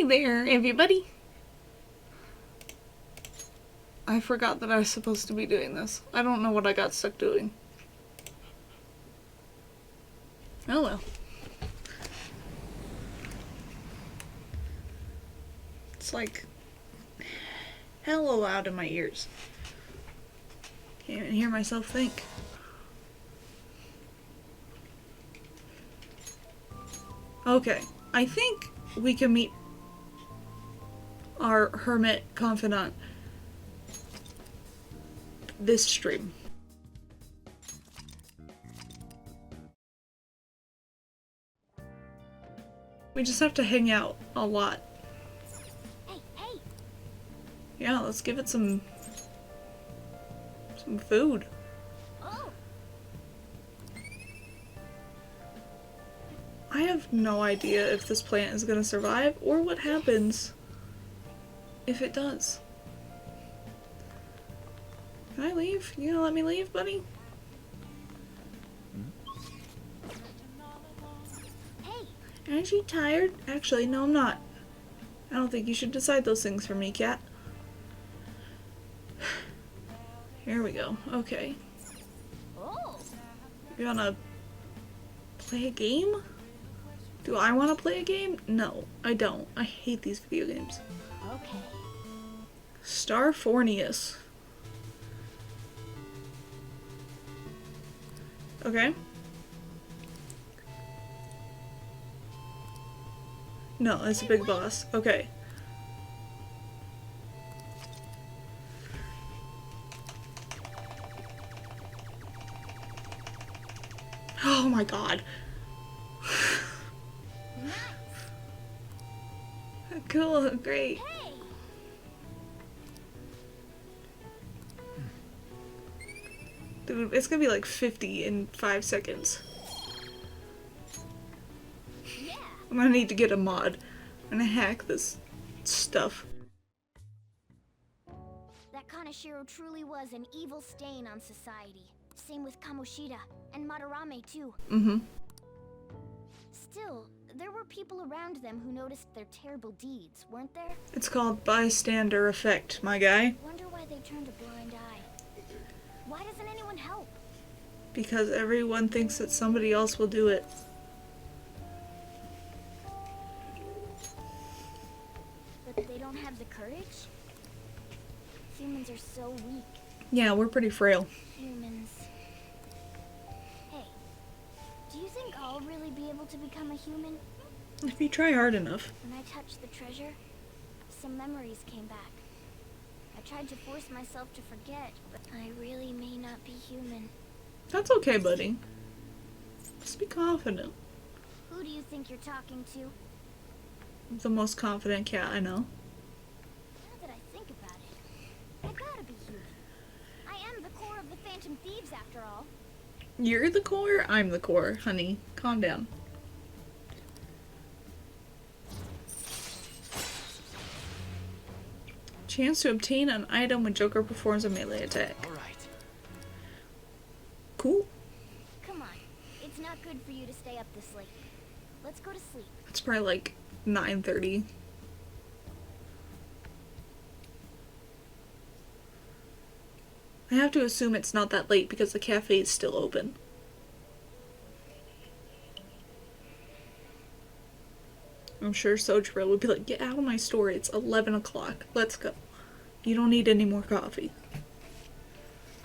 there, everybody. I forgot that I was supposed to be doing this. I don't know what I got stuck doing. Oh well. It's like hella loud in my ears. Can't even hear myself think. Okay, I think we can meet our hermit confidant this stream. We just have to hang out a lot. Hey, hey. Yeah, let's give it some food. Oh. I have no idea if this plant is gonna survive or what happens if it does. Can I leave? You gonna let me leave, buddy? Hey. Aren't you tired? Actually, no, I'm not. I don't think you should decide those things for me, cat. Here we go. Okay. Oh. You wanna play a game? Do I wanna play a game? No, I don't. I hate these video games. Okay. Starfornius. Okay. No, it's a big boss. Okay. Oh my god. Cool, great. Hey. Dude, it's gonna be like 50 in 5 seconds. Yeah. I'm gonna need to get a mod. I'm gonna hack this stuff. That Kaneshiro truly was an evil stain on society. Same with Kamoshida and Madarame too. Mm-hmm. Still, there were people around them who noticed their terrible deeds, weren't there? It's called bystander effect, my guy. Wonder why they turned a blind eye. Why doesn't anyone help? Because everyone thinks that somebody else will do it. But they don't have the courage? Humans are so weak. Yeah, we're pretty frail. Humans. Hey, do you think I'll really be able to become a human? If you try hard enough. When I touched the treasure, some memories came back. I tried to force myself to forget, but I really may not be human. That's okay, buddy. Just be confident. Who do you think you're talking to? The most confident cat I know. Now that I think about it, I gotta be human. I am the core of the Phantom Thieves after all. You're the core? I'm the core, honey. Calm down. Chance to obtain an item when Joker performs a melee attack. Alright. Cool. Come on, it's not good for you to stay up this late. Let's go to sleep. It's probably like 9:30. I have to assume it's not that late because the cafe is still open. I'm sure Sojiro would be like, get out of my store, it's 11 o'clock. Let's go. You don't need any more coffee.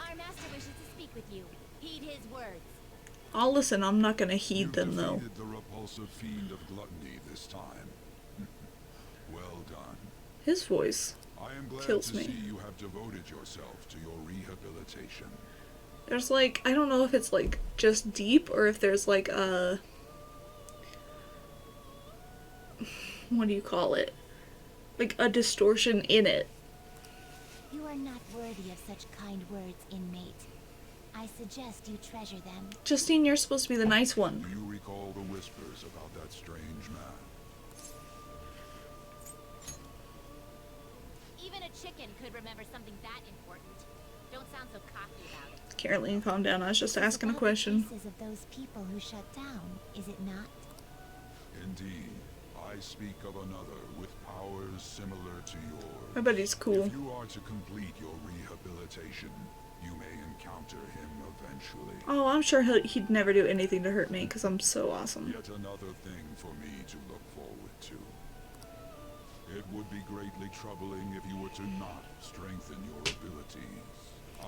Our master wishes to speak with you. Heed his words. I'll listen, I'm not gonna heed You them though. defeated the repulsive fiend of gluttony this time. Well done. His voice. I am glad Kills to me. see you have devoted yourself to your rehabilitation. There's like, I don't know if it's like just deep or if there's like a... What do you call it? Like a distortion in it. You are not worthy of such kind words, inmate. I suggest you treasure them. Justine, you're supposed to be the nice Do one. you recall the whispers about that strange man? Even a chicken could remember something that important. Don't sound so cocky about it. Caroline, calm down. I was just asking a About the question. cases of those people who shut down, is it not? Indeed. I speak of another with powers similar to yours. I bet he's cool. If you are to complete your rehabilitation, you may encounter him eventually. Oh, I'm sure he'd never do anything to hurt me because I'm so awesome. Yet another thing for me to look forward to. It would be greatly troubling if you were to not strengthen your abilities.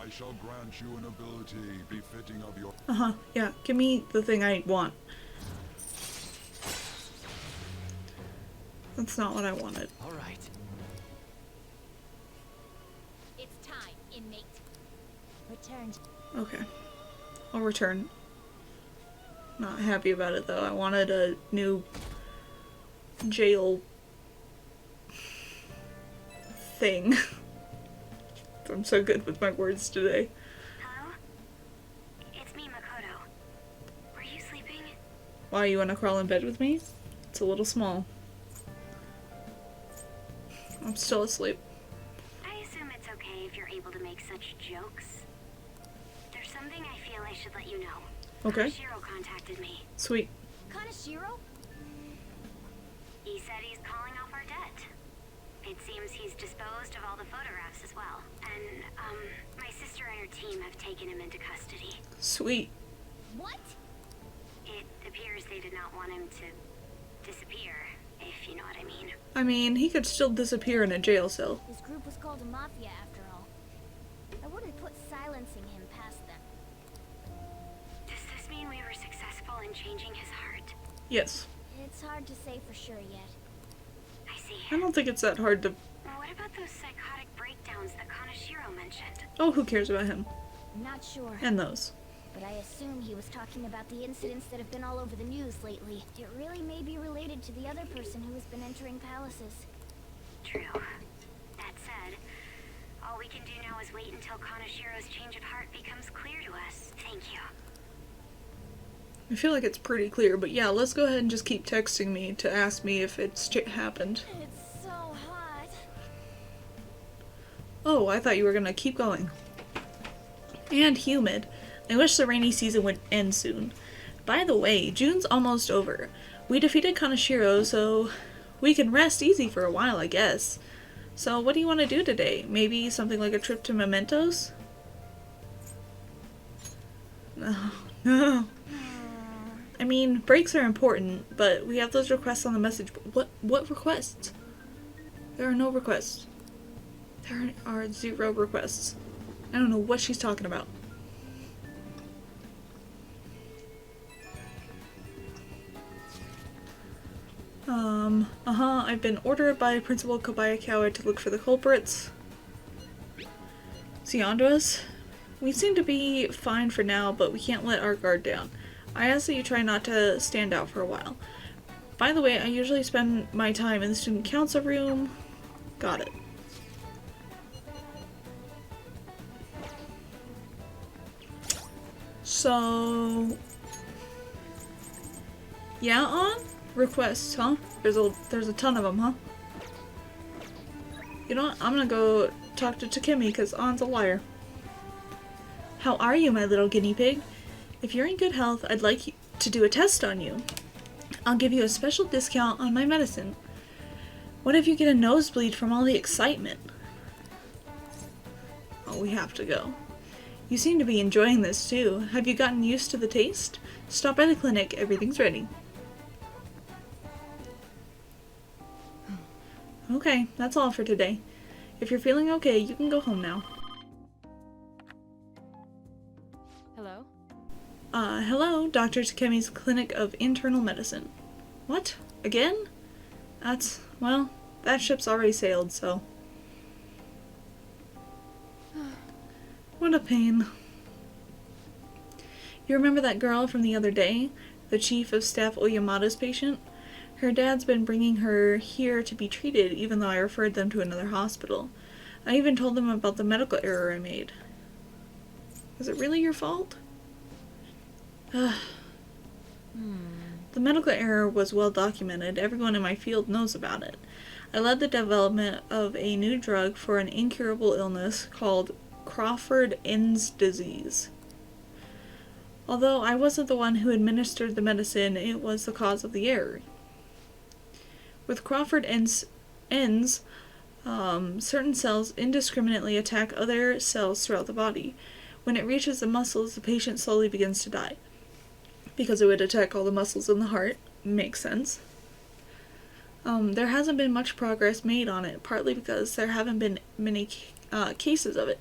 I shall grant you an ability befitting of your... Yeah, give me the thing I want. That's not what I wanted. All right. It's time, inmate. Returned. Okay. I'll return. Not happy about it though. I wanted a new jail thing. I'm so good with my words today. Hello? It's me, Makoto. Were you sleeping? Why, you wanna crawl in bed with me? It's a little small. I'm still asleep. I assume it's okay if you're able to make such jokes. There's something I feel I should let you know. Okay. Shiro contacted me. Sweet. Kanashiro? He said he's calling off our debt. It seems he's disposed of all the photographs as well. And, my sister and her team have taken him into custody. Sweet. What? It appears they did not want him to disappear, if you know what I mean. I mean, he could still disappear in a jail cell. This group was called a mafia after all. I wouldn't put silencing him past them. Does this mean we were successful in changing his heart? Yes. It's hard to say for sure yet. I see. I don't think it's that hard to... What about those psychotic breakdowns that Kanashiro mentioned? Oh, who cares about him? I'm not sure, And those. but I assume he was talking about the incidents that have been all over the news lately. It really may be related to the other person who has been entering palaces. True. That said, all we can do now is wait until Kanashiro's change of heart becomes clear to us. Thank you. I feel like it's pretty clear, but yeah, let's go ahead and just keep texting me to ask me if it's happened. It's so hot. Oh, I thought you were gonna keep going. And humid. I wish the rainy season would end soon. By the way, June's almost over. We defeated Kanashiro, so we can rest easy for a while, I guess. So what do you want to do today? Maybe something like a trip to Mementos? No. No. I mean, breaks are important, but we have those requests on the message. What requests? There are no requests. There are 0 requests. I don't know what she's talking about. I've been ordered by Principal Kobayakawa to look for the culprits. Is he onto us? We seem to be fine for now, but we can't let our guard down. I ask that you try not to stand out for a while. By the way, I usually spend my time in the student council room. Got it. So... yeah, on? Requests, huh? There's a ton of them, huh? You know what? I'm gonna go talk to Takemi because On's a liar. How are you, my little guinea pig? If you're in good health, I'd like to do a test on you. I'll give you a special discount on my medicine. What if you get a nosebleed from all the excitement? Oh, we have to go. You seem to be enjoying this too. Have you gotten used to the taste? Stop by the clinic, everything's ready. Okay, that's all for today. If you're feeling okay, you can go home now. Hello? Hello, Dr. Takemi's Clinic of Internal Medicine. What? Again? Well, that ship's already sailed, so... What a pain. You remember that girl from the other day? The Chief of Staff Oyamada's patient? Her dad's been bringing her here to be treated, even though I referred them to another hospital. I even told them about the medical error I made. Was it really your fault? The medical error was well documented. Everyone in my field knows about it. I led the development of a new drug for an incurable illness called Crawford-Enns disease. Although I wasn't the one who administered the medicine, it was the cause of the error. With Crawford ends, certain cells indiscriminately attack other cells throughout the body. When it reaches the muscles, the patient slowly begins to die. Because it would attack all the muscles in the heart. Makes sense. There hasn't been much progress made on it, partly because there haven't been many cases of it.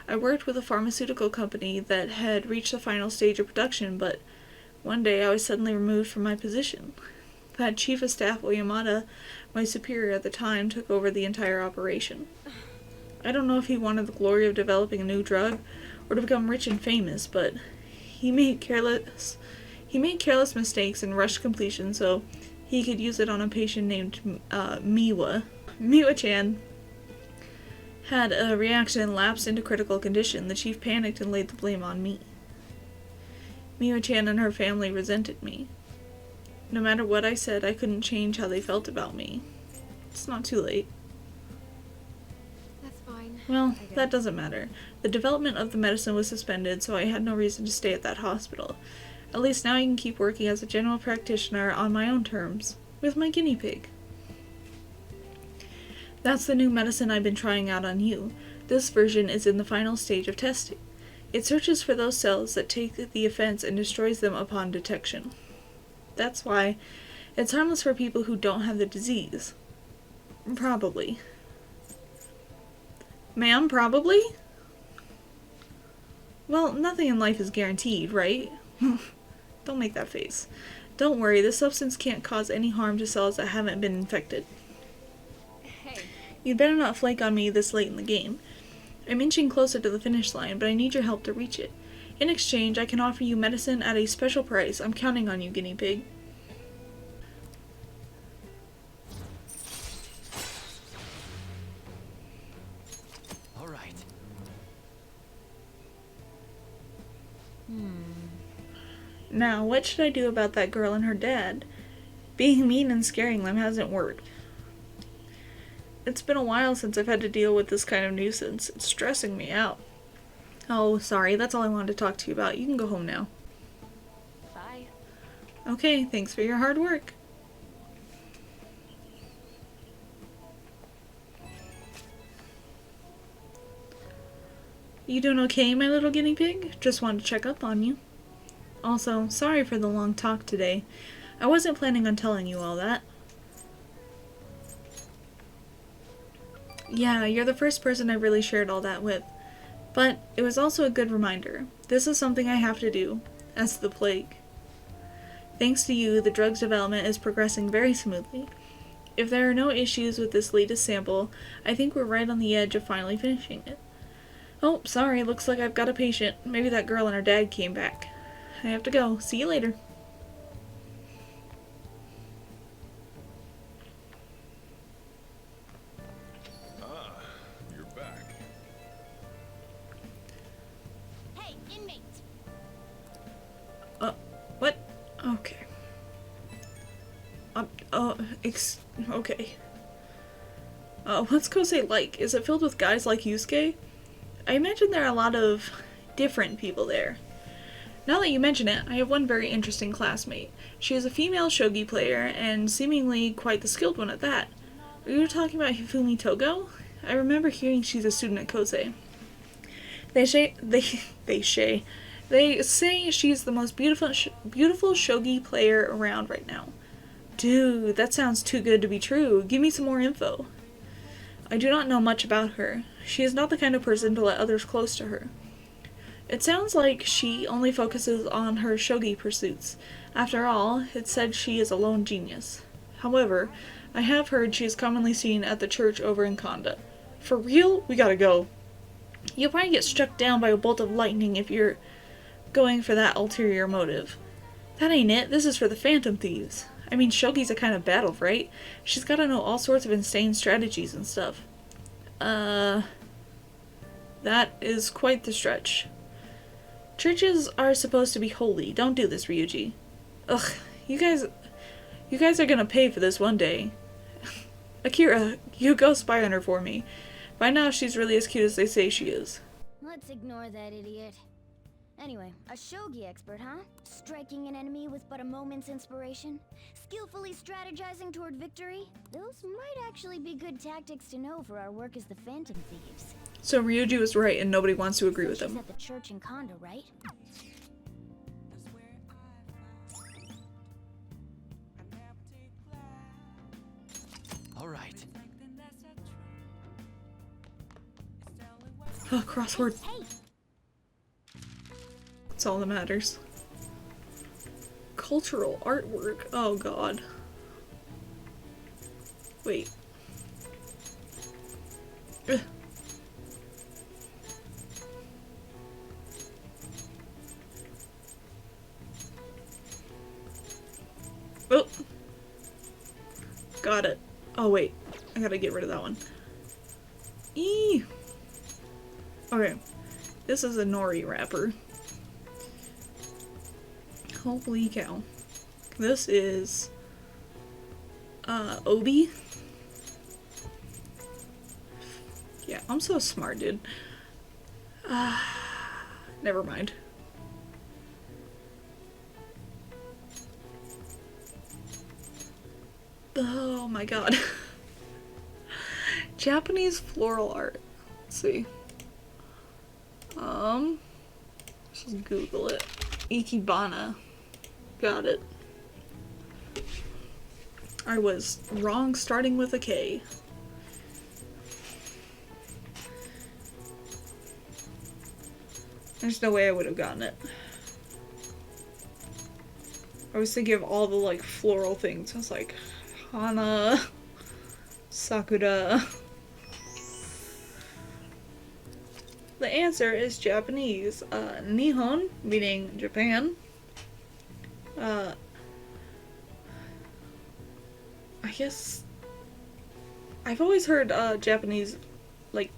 I worked with a pharmaceutical company that had reached the final stage of production, but one day I was suddenly removed from my position. That chief of staff Oyamada, my superior at the time, took over the entire operation. I don't know if he wanted the glory of developing a new drug, or to become rich and famous, but he made careless mistakes and rushed completion so he could use it on a patient named Miwa. Miwa-chan had a reaction and lapsed into critical condition. The chief panicked and laid the blame on me. Miwa-chan and her family resented me. No matter what I said, I couldn't change how they felt about me. It's not too late. That's fine. Well, that doesn't matter. The development of the medicine was suspended, so I had no reason to stay at that hospital. At least now I can keep working as a general practitioner on my own terms, with my guinea pig. That's the new medicine I've been trying out on you. This version is in the final stage of testing. It searches for those cells that take the offense and destroys them upon detection. That's why it's harmless for people who don't have the disease. Probably. Ma'am, probably? Well, nothing in life is guaranteed, right? Don't make that face. Don't worry, this substance can't cause any harm to cells that haven't been infected. Hey. You'd better not flake on me this late in the game. I'm inching closer to the finish line, but I need your help to reach it. In exchange, I can offer you medicine at a special price. I'm counting on you, guinea pig. All right. Now, what should I do about that girl and her dad? Being mean and scaring them hasn't worked. It's been a while since I've had to deal with this kind of nuisance. It's stressing me out. Oh, sorry, that's all I wanted to talk to you about. You can go home now. Bye. Okay, thanks for your hard work. You doing okay, my little guinea pig? Just wanted to check up on you. Also, sorry for the long talk today. I wasn't planning on telling you all that. Yeah, you're the first person I really shared all that with. But it was also a good reminder. This is something I have to do, as the plague. Thanks to you, the drug's development is progressing very smoothly. If there are no issues with this latest sample, I think we're right on the edge of finally finishing it. Oh, sorry, looks like I've got a patient. Maybe that girl and her dad came back. I have to go. See you later. You're back. Hey, inmate! What? Okay. Okay. What's Kosei like? Is it filled with guys like Yusuke? I imagine there are a lot of different people there. Now that you mention it, I have one very interesting classmate. She is a female shogi player, and seemingly quite the skilled one at that. Are you talking about Hifumi Togo? I remember hearing she's a student at Kosei. They say she's the most beautiful shogi player around right now. Dude, that sounds too good to be true. Give me some more info. I do not know much about her. She is not the kind of person to let others close to her. It sounds like she only focuses on her shogi pursuits. After all, it's said she is a lone genius. However, I have heard she is commonly seen at the church over in Kanda. For real? We gotta go. You'll probably get struck down by a bolt of lightning if you're going for that ulterior motive. That ain't it. This is for the Phantom Thieves. I mean, shogi's a kind of battle, right? She's gotta know all sorts of insane strategies and stuff. That is quite the stretch. Churches are supposed to be holy. Don't do this, Ryuji. Ugh, you guys are gonna pay for this one day. Akira, you go spy on her for me. By now, she's really as cute as they say she is. Let's ignore that idiot. Anyway, a shogi expert, huh? Striking an enemy with but a moment's inspiration? Skillfully strategizing toward victory? Those might actually be good tactics to know for our work as the Phantom Thieves. So Ryuji was right and nobody wants to agree with She's him. at the church in Kondo, right? All right. Oh, crossword. Hey! That's all that matters. Cultural artwork. Oh god. Wait. Ugh. Oh. Got it. Oh wait. I gotta get rid of that one. Eee. Okay. This is a nori wrapper. Holy cow. This is obi. Yeah, I'm so smart, dude. Never mind. Oh my god. Japanese floral art. Let's see. Just Google it. Ikebana. Got it. I was wrong starting with a K. There's no way I would have gotten it. I was thinking of all the like floral things. I was like, Hana, Sakura. The answer is Japanese. Nihon, meaning Japan. I guess I've always heard Japanese, like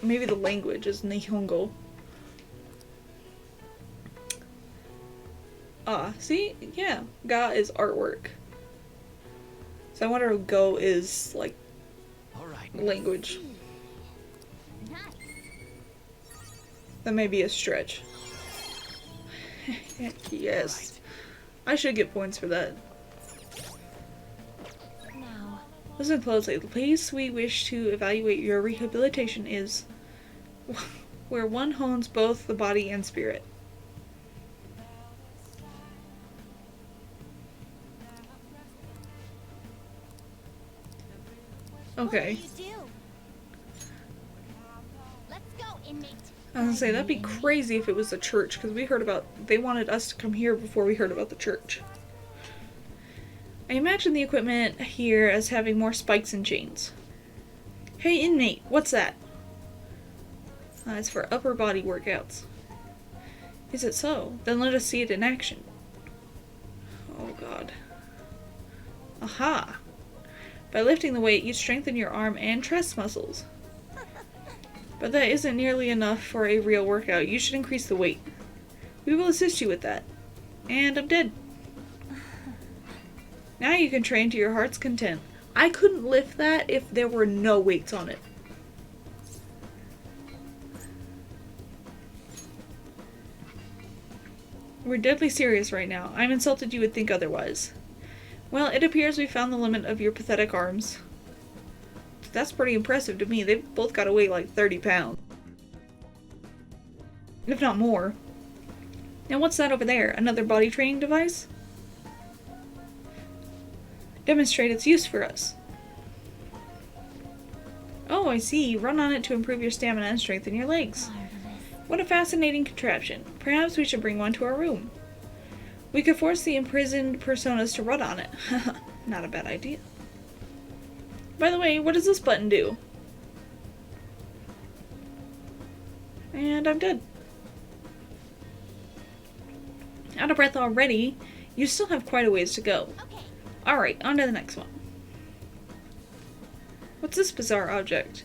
maybe the language is Nihongo. See? Yeah. Ga is artwork. So I wonder if Go is like All right. language. Nice. That may be a stretch. Yes. I should get points for that. Now, Listen closely. The place we wish to evaluate your rehabilitation is where one hones both the body and spirit. Okay. what do you do? Let's go, inmate. I was gonna say, that'd be crazy if it was the church, because we heard about, they wanted us to come here before we heard about the church. I imagine the equipment here as having more spikes and chains. Hey inmate, what's that? It's for upper body workouts. Is it so? Then let us see it in action. Oh god. Aha! By lifting the weight, you strengthen your arm and chest muscles. But that isn't nearly enough for a real workout. You should increase the weight. We will assist you with that. And I'm dead. Now you can train to your heart's content. I couldn't lift that if there were no weights on it. We're deadly serious right now. I'm insulted you would think otherwise. Well, it appears we found the limit of your pathetic arms. That's pretty impressive to me. They've both got to weigh like 30 pounds. If not more. Now what's that over there? Another body training device? Demonstrate its use for us. Oh, I see. Run on it to improve your stamina and strengthen your legs. What a fascinating contraption. Perhaps we should bring one to our room. We could force the imprisoned personas to run on it. Not a bad idea. By the way, what does this button do? And I'm dead. Out of breath already? You still have quite a ways to go. Okay. Alright, on to the next one. What's this bizarre object?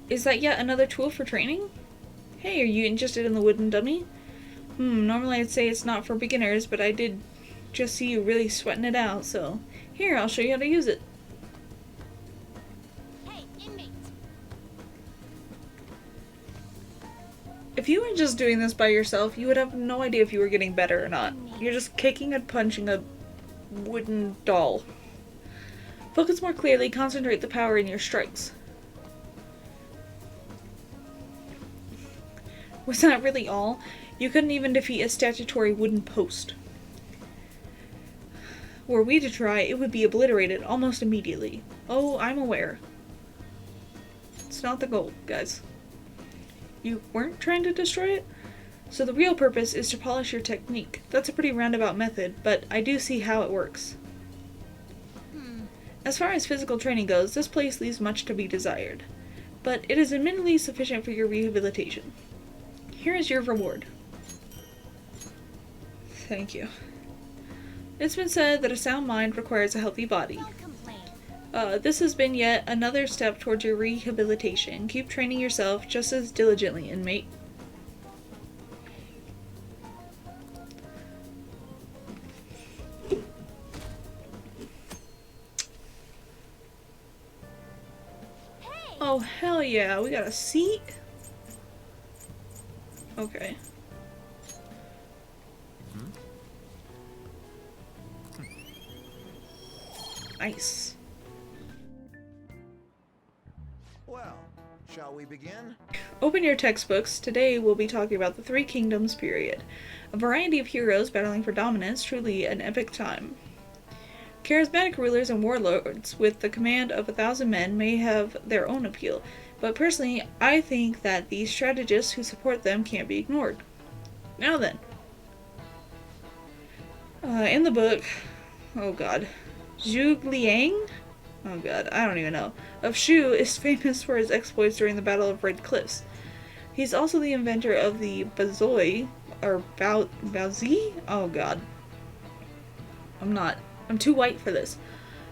Is that yet another tool for training? Hey, are you interested in the wooden dummy? Normally I'd say it's not for beginners, but I did just see you really sweating it out, so here, I'll show you how to use it. Hey, inmate. If you were just doing this by yourself, you would have no idea if you were getting better or not. You're just kicking and punching a wooden doll. Focus more clearly, concentrate the power in your strikes. Was that really all? You couldn't even defeat a statutory wooden post. Were we to try, it would be obliterated almost immediately. Oh, I'm aware. It's not the goal, guys. You weren't trying to destroy it? So the real purpose is to polish your technique. That's a pretty roundabout method, but I do see how it works. As far as physical training goes, this place leaves much to be desired. But it is admittedly sufficient for your rehabilitation. Here is your reward. Thank you. It's been said that a sound mind requires a healthy body. Don't complain. This has been yet another step towards your rehabilitation. Keep training yourself just as diligently, inmate. Oh, hell yeah. We got a seat? Okay. Nice. Well, shall we begin? Open your textbooks. Today we'll be talking about the Three Kingdoms period. A variety of heroes battling for dominance, truly an epic time. Charismatic rulers and warlords with the command of 1,000 men may have their own appeal, but personally I think that the strategists who support them can't be ignored. Now then. In the book, oh god, Zhuge Liang? Oh god, I don't even know. Of Shu is famous for his exploits during the Battle of Red Cliffs. He's also the inventor of the Bazoi, or Baozi? Oh god. I'm too white for this.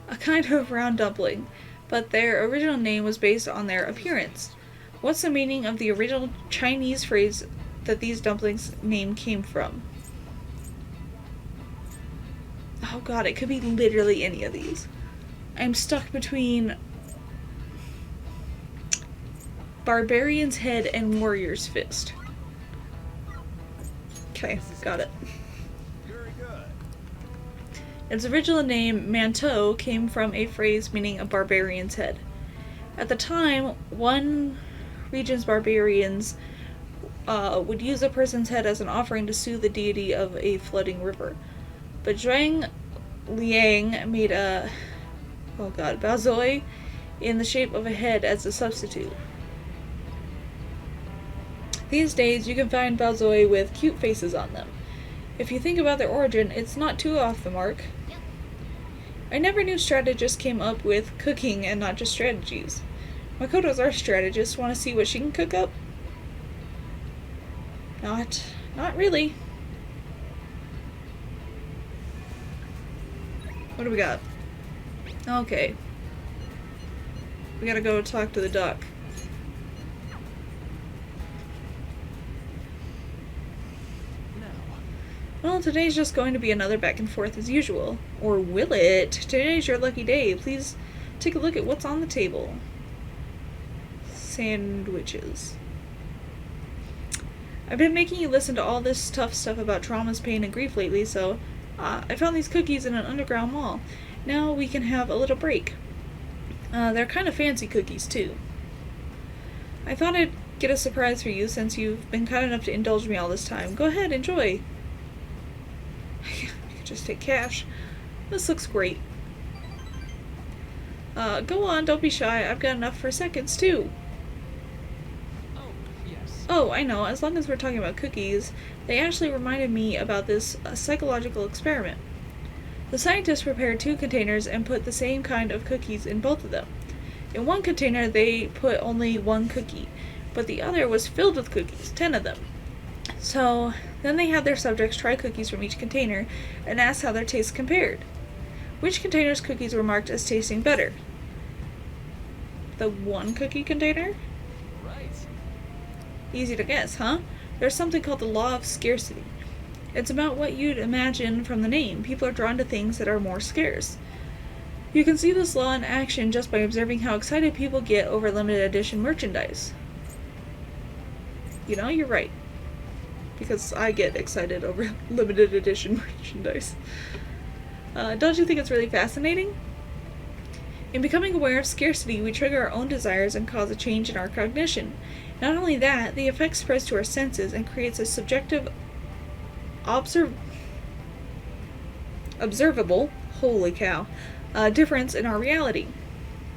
A kind of round dumpling, but their original name was based on their appearance. What's the meaning of the original Chinese phrase that these dumplings' name came from? Oh god, it could be literally any of these. I'm stuck between Barbarian's Head and Warrior's Fist. Okay, got it. Very good. Its original name, Manteau, came from a phrase meaning a barbarian's head. At the time, one region's barbarians would use a person's head as an offering to soothe the deity of a flooding river. But Zhuge Liang made a Baozoi in the shape of a head as a substitute. These days, you can find Baozoi with cute faces on them. If you think about their origin, it's not too off the mark. I never knew strategists came up with cooking and not just strategies. Makoto's our strategist. Want to see what she can cook up? Not really. What do we got? Okay. We gotta go talk to the duck. Well, today's just going to be another back and forth as usual. Or will it? Today's your lucky day. Please take a look at what's on the table. Sandwiches. I've been making you listen to all this tough stuff about traumas, pain, and grief lately, so I found these cookies in an underground mall. Now we can have a little break. They're kind of fancy cookies, too. I thought I'd get a surprise for you since you've been kind enough to indulge me all this time. Go ahead, enjoy. I could just take cash. This looks great. Go on, don't be shy. I've got enough for seconds, too. Oh, yes. Oh, I know. As long as we're talking about cookies, they actually reminded me about this psychological experiment. The scientists prepared 2 containers and put the same kind of cookies in both of them. In one container, they put only 1 cookie, but the other was filled with cookies, 10 of them. So, then they had their subjects try cookies from each container and asked how their tastes compared. Which container's cookies were marked as tasting better? The 1 cookie container? Right. Easy to guess, huh? There's something called the law of scarcity. It's about what you'd imagine from the name. People are drawn to things that are more scarce. You can see this law in action just by observing how excited people get over limited edition merchandise. You know, you're right. because I get excited over limited edition merchandise. Don't you think it's really fascinating? In becoming aware of scarcity, we trigger our own desires and cause a change in our cognition. Not only that, the effect spreads to our senses and creates a subjective, observable, holy cow, difference in our reality.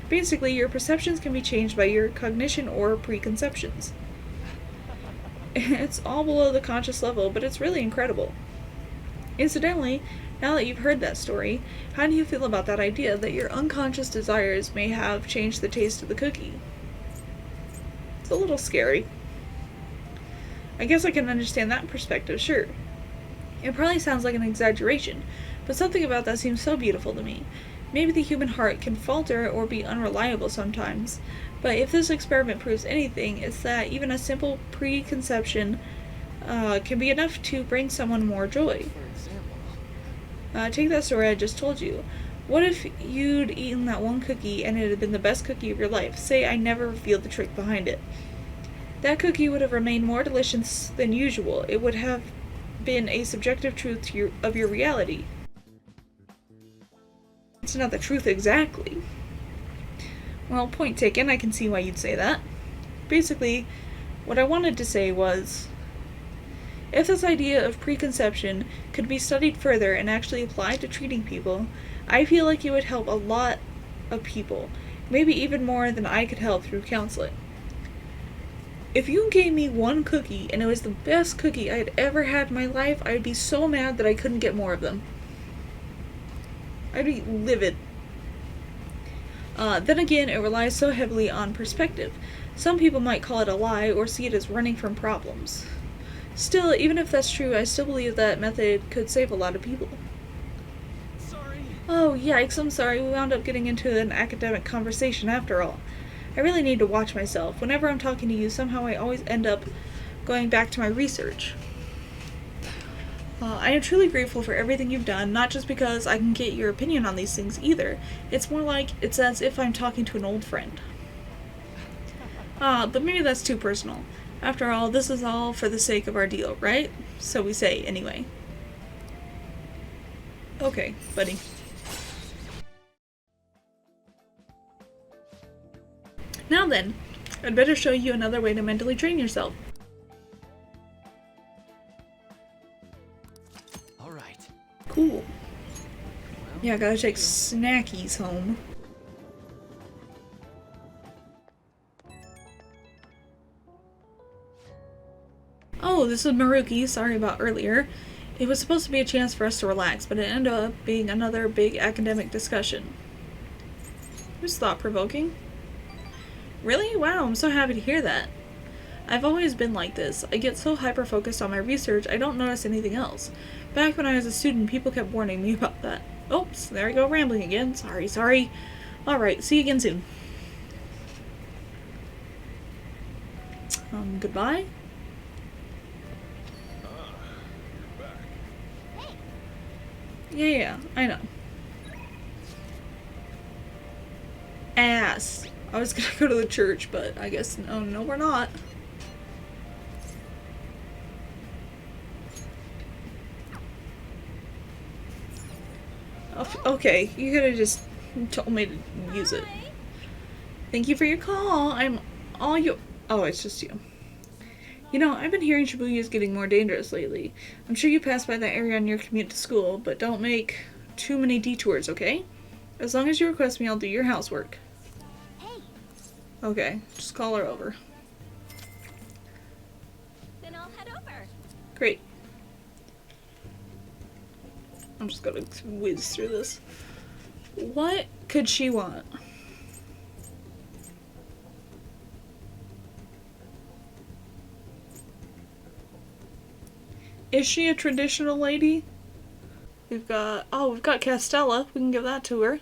Basically, your perceptions can be changed by your cognition or preconceptions. It's all below the conscious level, but it's really incredible. Incidentally, now that you've heard that story, how do you feel about that idea that your unconscious desires may have changed the taste of the cookie? It's a little scary. I guess I can understand that perspective, sure. It probably sounds like an exaggeration, but something about that seems so beautiful to me. Maybe the human heart can falter or be unreliable sometimes, but if this experiment proves anything, it's that even a simple preconception can be enough to bring someone more joy. For example. Take that story I just told you. What if you'd eaten that one cookie and it had been the best cookie of your life? Say I never revealed the trick behind it. That cookie would have remained more delicious than usual. It would have been a subjective truth of your reality. It's not the truth exactly. Well, point taken, I can see why you'd say that. Basically, what I wanted to say was, if this idea of preconception could be studied further and actually applied to treating people, I feel like it would help a lot of people, maybe even more than I could help through counseling. If you gave me one cookie and it was the best cookie I had ever had in my life, I'd be so mad that I couldn't get more of them. I'd be livid. Then again, it relies so heavily on perspective. Some people might call it a lie or see it as running from problems. Still, even if that's true, I still believe that method could save a lot of people. Sorry. Oh, yikes, I'm sorry. We wound up getting into an academic conversation after all. I really need to watch myself. Whenever I'm talking to you, somehow I always end up going back to my research. I am truly grateful for everything you've done, not just because I can get your opinion on these things either. It's more like it's as if I'm talking to an old friend. But maybe that's too personal. After all, this is all for the sake of our deal, right? So we say, anyway. Okay, buddy. Now then, I'd better show you another way to mentally train yourself. All right. Cool. Yeah, I gotta take snackies home. Oh, this is Maruki. Sorry about earlier. It was supposed to be a chance for us to relax, but it ended up being another big academic discussion. It was thought-provoking. Really? Wow, I'm so happy to hear that. I've always been like this. I get so hyper-focused on my research, I don't notice anything else. Back when I was a student, people kept warning me about that. Oops, there I go rambling again. Sorry. Alright, see you again soon. Goodbye? Yeah, I know. Ass. I was gonna go to the church, but I guess no, we're not. Okay, you could have just told me to use it. Thank you for your call. I'm all you. Oh, it's just you. You know, I've been hearing Shibuya is getting more dangerous lately. I'm sure you pass by that area on your commute to school, but don't make too many detours, okay? As long as you request me, I'll do your housework. Hey, Okay, just call her over. then I'll head over. Great. I'm just gonna whiz through this. What could she want? Is she a traditional lady? We've got Castella. We can give that to her.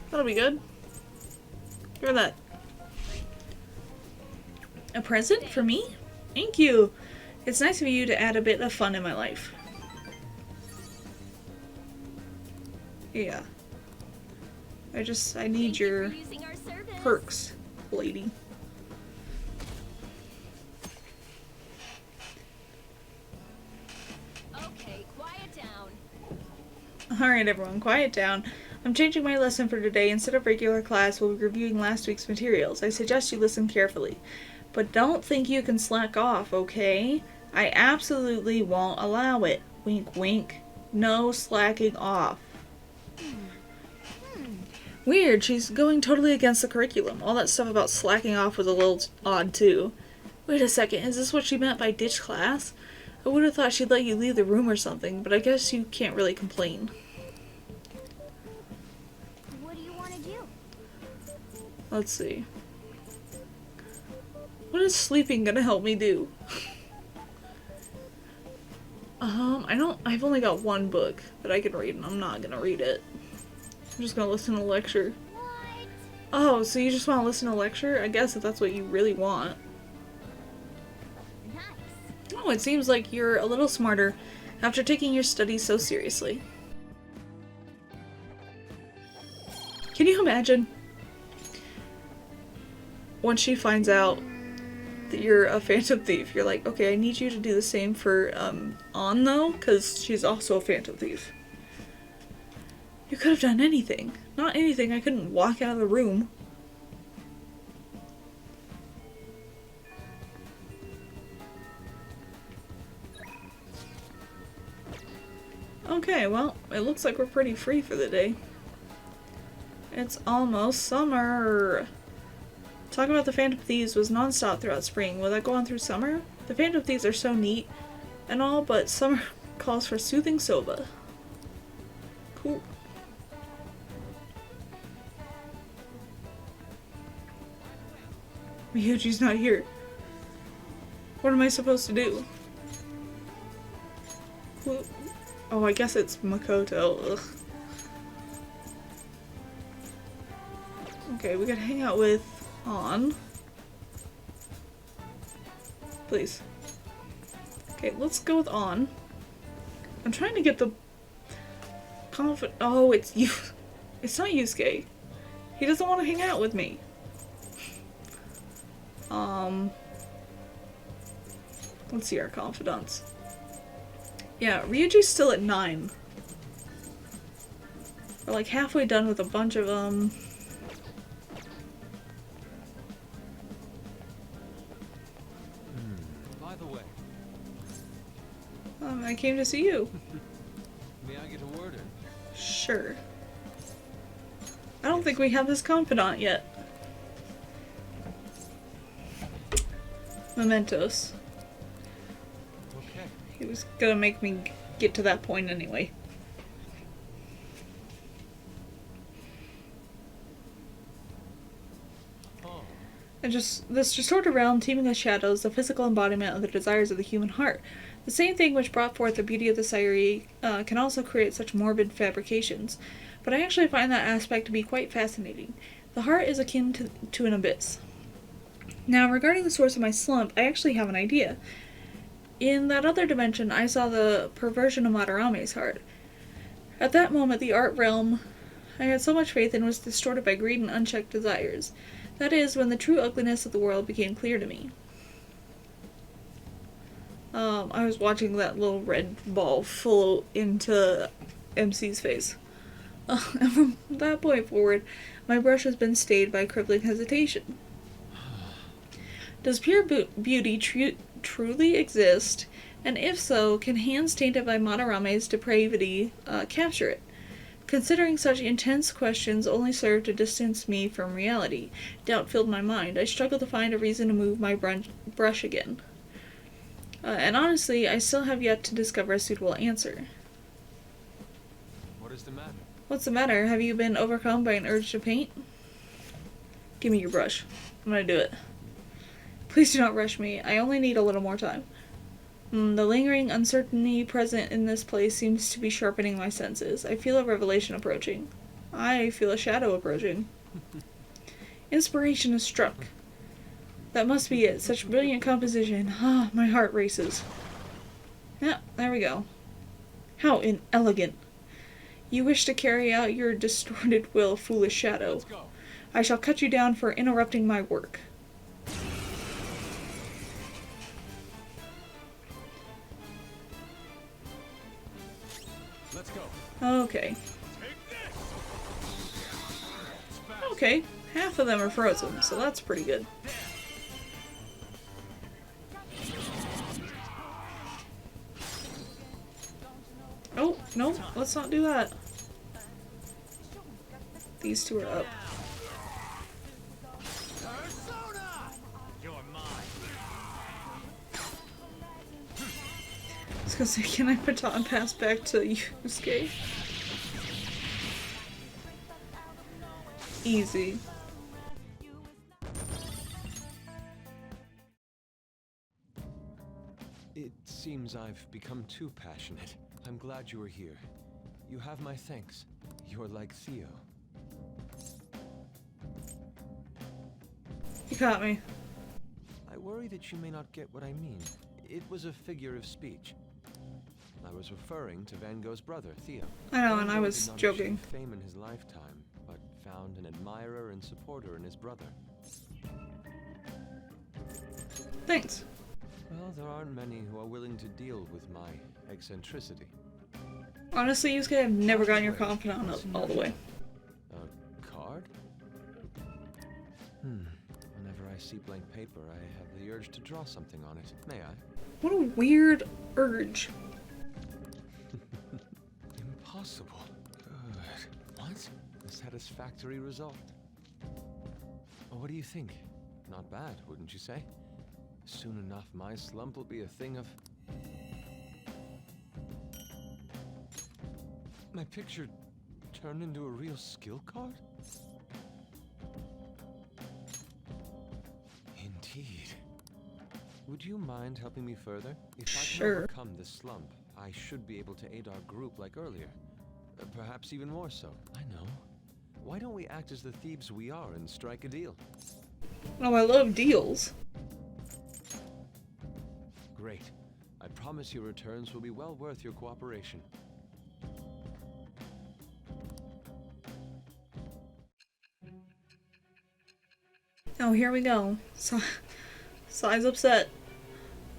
That'll be good. Give her that. A present for me? Thank you. It's nice of you to add a bit of fun in my life. Yeah. I need your perks, lady. Alright everyone, quiet down. I'm changing my lesson for today. Instead of regular class, we'll be reviewing last week's materials. I suggest you listen carefully. But don't think you can slack off, okay? I absolutely won't allow it. Wink wink. No slacking off. Weird, she's going totally against the curriculum. All that stuff about slacking off was a little odd too. Wait a second, is this what she meant by ditch class? I would have thought she'd let you leave the room or something, but I guess you can't really complain. What do you want to do? Let's see. What is sleeping gonna help me do? I've only got one book that I can read and I'm not gonna read it. I'm just gonna listen to a lecture. What? Oh, so you just want to listen to a lecture? I guess if that's what you really want. Nice. Oh, it seems like you're a little smarter after taking your studies so seriously. Can you imagine? Once she finds out that you're a phantom thief, you're like, okay, I need you to do the same for, On though, because she's also a phantom thief. You could have done anything. Not anything, I couldn't walk out of the room. Okay, well, it looks like we're pretty free for the day. It's almost summer. Talk about the Phantom Thieves was non-stop throughout spring. Will that go on through summer? The Phantom Thieves are so neat and all, but summer calls for soothing soba. Cool. Miyuji's not here. What am I supposed to do? Oh, I guess it's Makoto. Ugh. Okay, we gotta hang out with On. Please. Okay, let's go with On. I'm trying to get the Oh, it's you. It's not Yusuke. He doesn't want to hang out with me. Let's see our confidants. Yeah, Ryuji's still at 9. We're like halfway done with a bunch of By the way, I came to see you. may I get a word in? Sure. I don't think we have this confidant yet. Mementos. Okay. He was gonna make me get to that point anyway. Oh. And this distorted realm teeming with shadows, the physical embodiment of the desires of the human heart. The same thing which brought forth the beauty of the Sayuri can also create such morbid fabrications. But I actually find that aspect to be quite fascinating. The heart is akin to an abyss. Now, regarding the source of my slump, I actually have an idea. In that other dimension, I saw the perversion of Madarame's heart. At that moment, the art realm I had so much faith in was distorted by greed and unchecked desires. That is, when the true ugliness of the world became clear to me. I was watching that little red ball float into MC's face. And from that point forward, my brush has been stayed by crippling hesitation. Does pure beauty truly exist? And if so, can hands tainted by Madarame's depravity capture it? Considering such intense questions only serve to distance me from reality. Doubt filled my mind. I struggled to find a reason to move my brush again. And honestly, I still have yet to discover a suitable answer. What is the matter? What's the matter? Have you been overcome by an urge to paint? Give me your brush. I'm gonna do it. Please do not rush me. I only need a little more time. The lingering uncertainty present in this place seems to be sharpening my senses. I feel a revelation approaching. I feel a shadow approaching. Inspiration has struck. That must be it. Such brilliant composition. Ah, my heart races. Yeah, there we go. How inelegant. You wish to carry out your distorted will, foolish shadow. Let's go. I shall cut you down for interrupting my work. Let's go. Okay. Okay, half of them are frozen, so that's pretty good. Oh, no, let's not do that. These two are up. I was gonna say, can I baton pass back to Yusuke? Easy. It seems I've become too passionate. I'm glad you were here. You have my thanks. You're like Theo. You caught me. I worry that you may not get what I mean. It was a figure of speech. I was referring to Van Gogh's brother, Theo. I know, and Van I Gogh was did not joking. achieve fame in his lifetime, but found an admirer and supporter in his brother. Thanks. Well, there aren't many who are willing to deal with my eccentricity. Honestly, Yusuke, I've never gotten your confidant up all the way. A card? Whenever I see blank paper, I have the urge to draw something on it. May I? What a weird urge. Impossible. Good. What? A satisfactory result. Well, what do you think? Not bad, wouldn't you say? Soon enough, my slump will be a thing of... My picture turned into a real skill card? Indeed. Would you mind helping me further? If I can Sure. overcome this slump, I should be able to aid our group like earlier. Perhaps even more so. I know. Why don't we act as the thieves we are and strike a deal? Oh, I love deals. Great. I promise your returns will be well worth your cooperation. Oh, here we go. Sai's upset.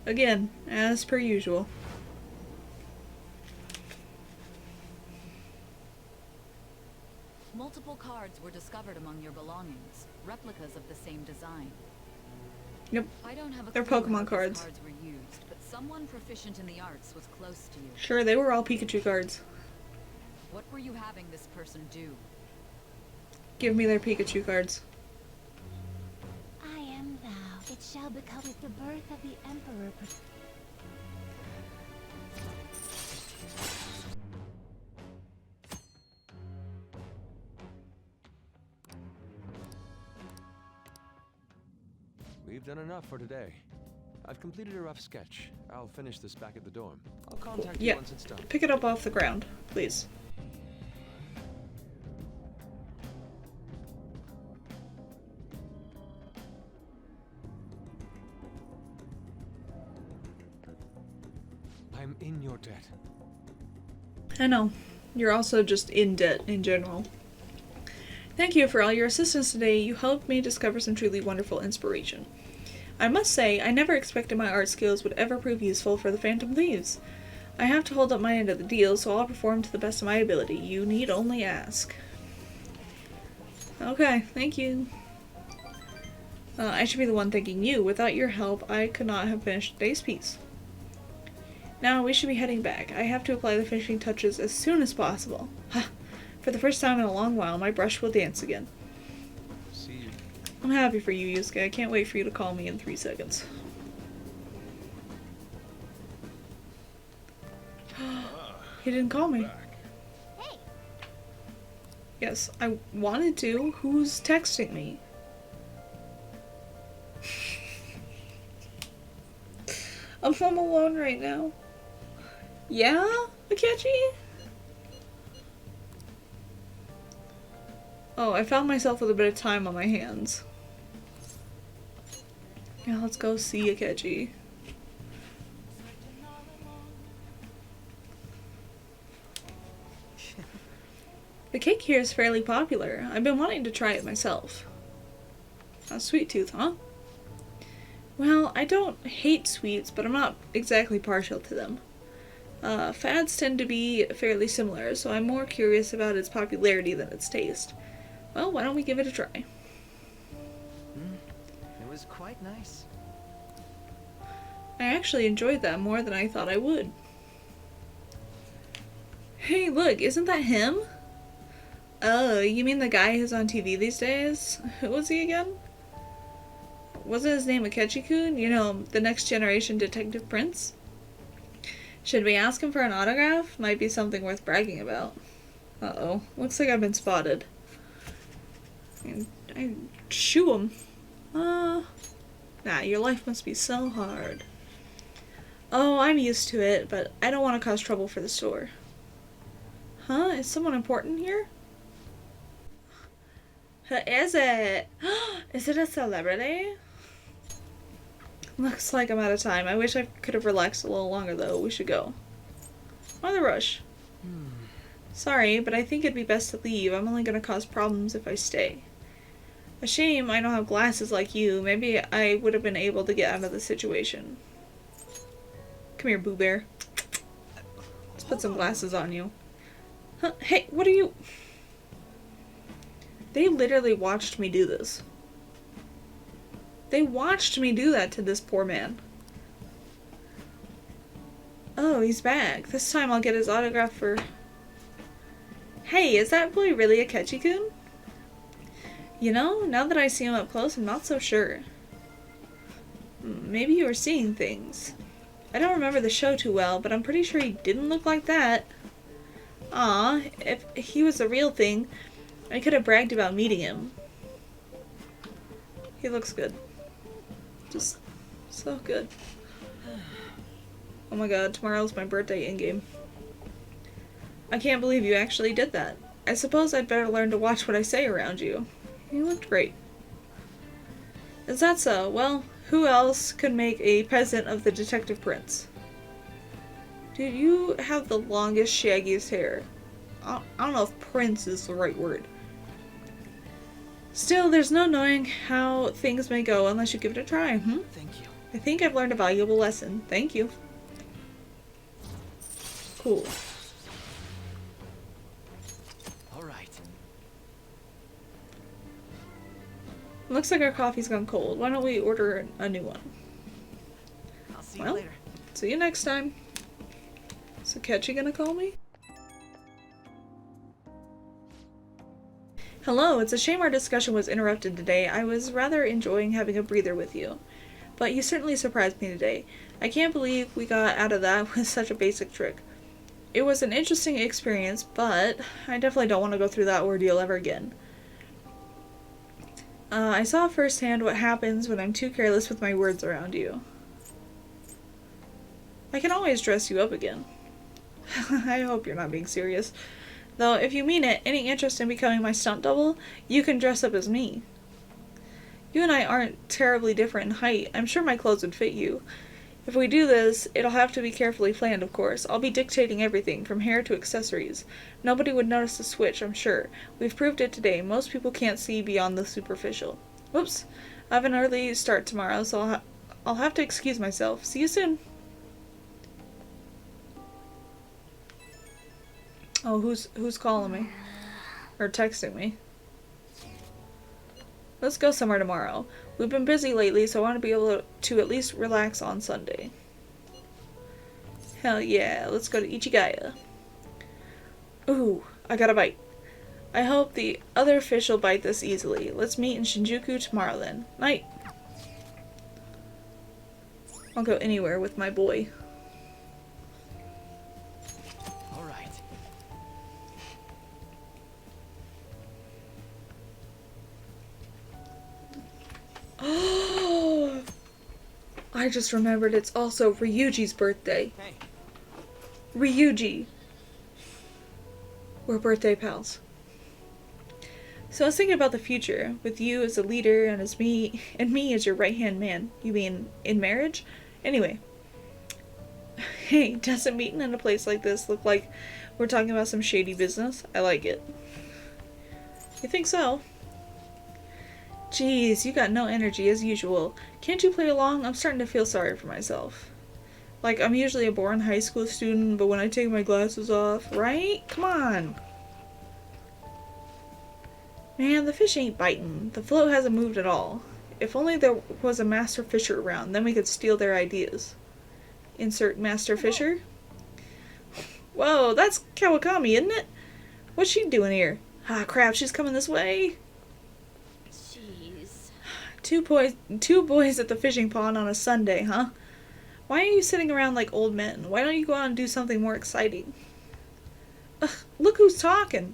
Again, as per usual. Multiple cards were discovered among your belongings, replicas of the same design. Yep. I don't have a They're clue Pokemon how these cards. cards were used, but someone proficient in the arts was close to you. Sure, they were all Pikachu cards. What were you having this person do? Give me their Pikachu cards. I am thou. It shall become with the birth of the Emperor. We've done enough for today. I've completed a rough sketch. I'll finish this back at the dorm. I'll contact you Yeah. once it's done. Pick it up off the ground, please. I'm in your debt. I know. You're also just in debt in general. Thank you for all your assistance today. You helped me discover some truly wonderful inspiration. I must say, I never expected my art skills would ever prove useful for the Phantom Thieves. I have to hold up my end of the deal, so I'll perform to the best of my ability. You need only ask. Okay, thank you. I should be the one thanking you. Without your help, I could not have finished today's piece. Now, we should be heading back. I have to apply the finishing touches as soon as possible. Ha! For the first time in a long while, my brush will dance again. See you. I'm happy for you, Yusuke. I can't wait for you to call me in 3 seconds. He didn't call me. Hey, Yes, I wanted to. Who's texting me? I'm home alone right now. Yeah, Akechi? Oh, I found myself with a bit of time on my hands. Yeah, let's go see Akechi. The cake here is fairly popular. I've been wanting to try it myself. A sweet tooth, huh? Well, I don't hate sweets, but I'm not exactly partial to them. Fads tend to be fairly similar, so I'm more curious about its popularity than its taste. Well, why don't we give it a try? It was quite nice. I actually enjoyed that more than I thought I would. Hey, look, isn't that him? Oh, you mean the guy who's on TV these days? Who was he again? Wasn't his name Akechi-kun? You know, the next generation Detective Prince? Should we ask him for an autograph? Might be something worth bragging about. Uh-oh. Looks like I've been spotted. I shoo him. Nah, your life must be so hard. Oh, I'm used to it, but I don't want to cause trouble for the store. Huh? Is someone important here? Who is it? Is it a celebrity? Looks like I'm out of time. I wish I could have relaxed a little longer, though. We should go. Why the rush? Sorry, but I think it'd be best to leave. I'm only gonna cause problems if I stay. A shame I don't have glasses like you. Maybe I would have been able to get out of the situation. Come here, Boo Bear. Let's put some glasses on you. Huh? Hey, what are you... They literally watched me do this. They watched me do that to this poor man. Oh, he's back. This time I'll get his autograph for... Hey, is that boy really Akechi-kun? You know, now that I see him up close, I'm not so sure. Maybe you were seeing things. I don't remember the show too well, but I'm pretty sure he didn't look like that. Aw, if he was the real thing, I could have bragged about meeting him. He looks good. Just so good. Oh my god, tomorrow's my birthday in-game. I can't believe you actually did that. I suppose I'd better learn to watch what I say around you. You looked great. Is that so? Well, who else could make a present of the Detective Prince? Dude, you have the longest, shaggiest hair. I don't know if prince is the right word. Still, there's no knowing how things may go unless you give it a try, Thank you. I think I've learned a valuable lesson. Thank you. Cool. Alright. Looks like our coffee's gone cold. Why don't we order a new one? I'll see you Well, later. see you next time. Is Akechi gonna call me? Hello, it's a shame our discussion was interrupted today. I was rather enjoying having a breather with you. But you certainly surprised me today. I can't believe we got out of that with such a basic trick. It was an interesting experience, but I definitely don't want to go through that ordeal ever again. I saw firsthand what happens when I'm too careless with my words around you. I can always dress you up again. I hope you're not being serious. Though, if you mean it, any interest in becoming my stunt double, you can dress up as me. You and I aren't terribly different in height. I'm sure my clothes would fit you. If we do this, it'll have to be carefully planned, of course. I'll be dictating everything, from hair to accessories. Nobody would notice the switch, I'm sure. We've proved it today. Most people can't see beyond the superficial. Whoops. I have an early start tomorrow, so I'll have to excuse myself. See you soon. Oh, who's calling me? Or texting me? Let's go somewhere tomorrow. We've been busy lately, so I want to be able to at least relax on Sunday. Hell yeah, let's go to Ichigaya. Ooh, I got a bite. I hope the other fish will bite this easily. Let's meet in Shinjuku tomorrow then. Night. I'll go anywhere with my boy. I just remembered it's also Ryuji's birthday. Hey. Ryuji. We're birthday pals. So I was thinking about the future, with you as a leader and me as your right-hand man. You mean in marriage? Anyway. Hey, doesn't meeting in a place like this look like we're talking about some shady business? I like it. You think so? Jeez, you got no energy as usual. Can't you play along? I'm starting to feel sorry for myself. Like, I'm usually a boring high school student, but when I take my glasses off, right? Come on. Man, the fish ain't biting. The float hasn't moved at all. If only there was a master fisher around, then we could steal their ideas. Insert master fisher. Whoa, that's Kawakami, isn't it? What's she doing here? Ah, crap, she's coming this way. Jeez. Two boys at the fishing pond on a Sunday, huh? Why are you sitting around like old men? Why don't you go out and do something more exciting? Ugh, look who's talking.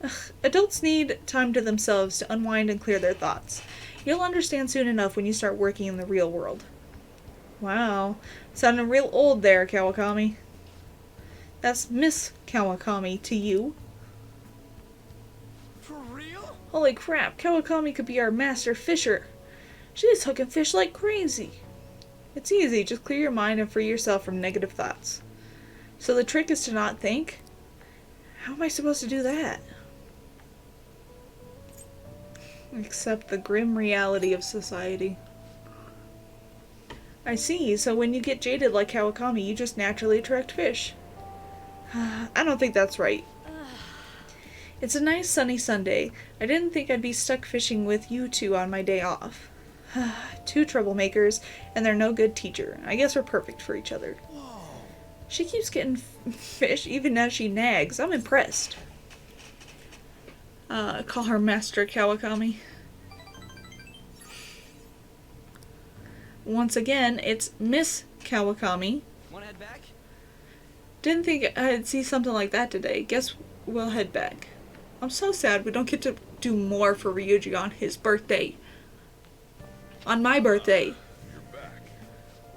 Ugh, adults need time to themselves to unwind and clear their thoughts. You'll understand soon enough when you start working in the real world. Wow, sounding real old there, Kawakami. That's Miss Kawakami to you. For real? Holy crap, Kawakami could be our master fisher. She's hooking fish like crazy. It's easy, just clear your mind and free yourself from negative thoughts. So the trick is to not think? How am I supposed to do that? Accept the grim reality of society. I see, so when you get jaded like Kawakami, you just naturally attract fish. I don't think that's right. It's a nice sunny Sunday. I didn't think I'd be stuck fishing with you two on my day off. Two troublemakers, and they're no good teacher. I guess we're perfect for each other. Whoa. She keeps getting fish even as she nags. I'm impressed. Call her Master Kawakami. Once again, it's Miss Kawakami. Wanna head back? Didn't think I'd see something like that today. Guess we'll head back. I'm so sad we don't get to do more for Ryuji on his birthday. On my birthday. You're back.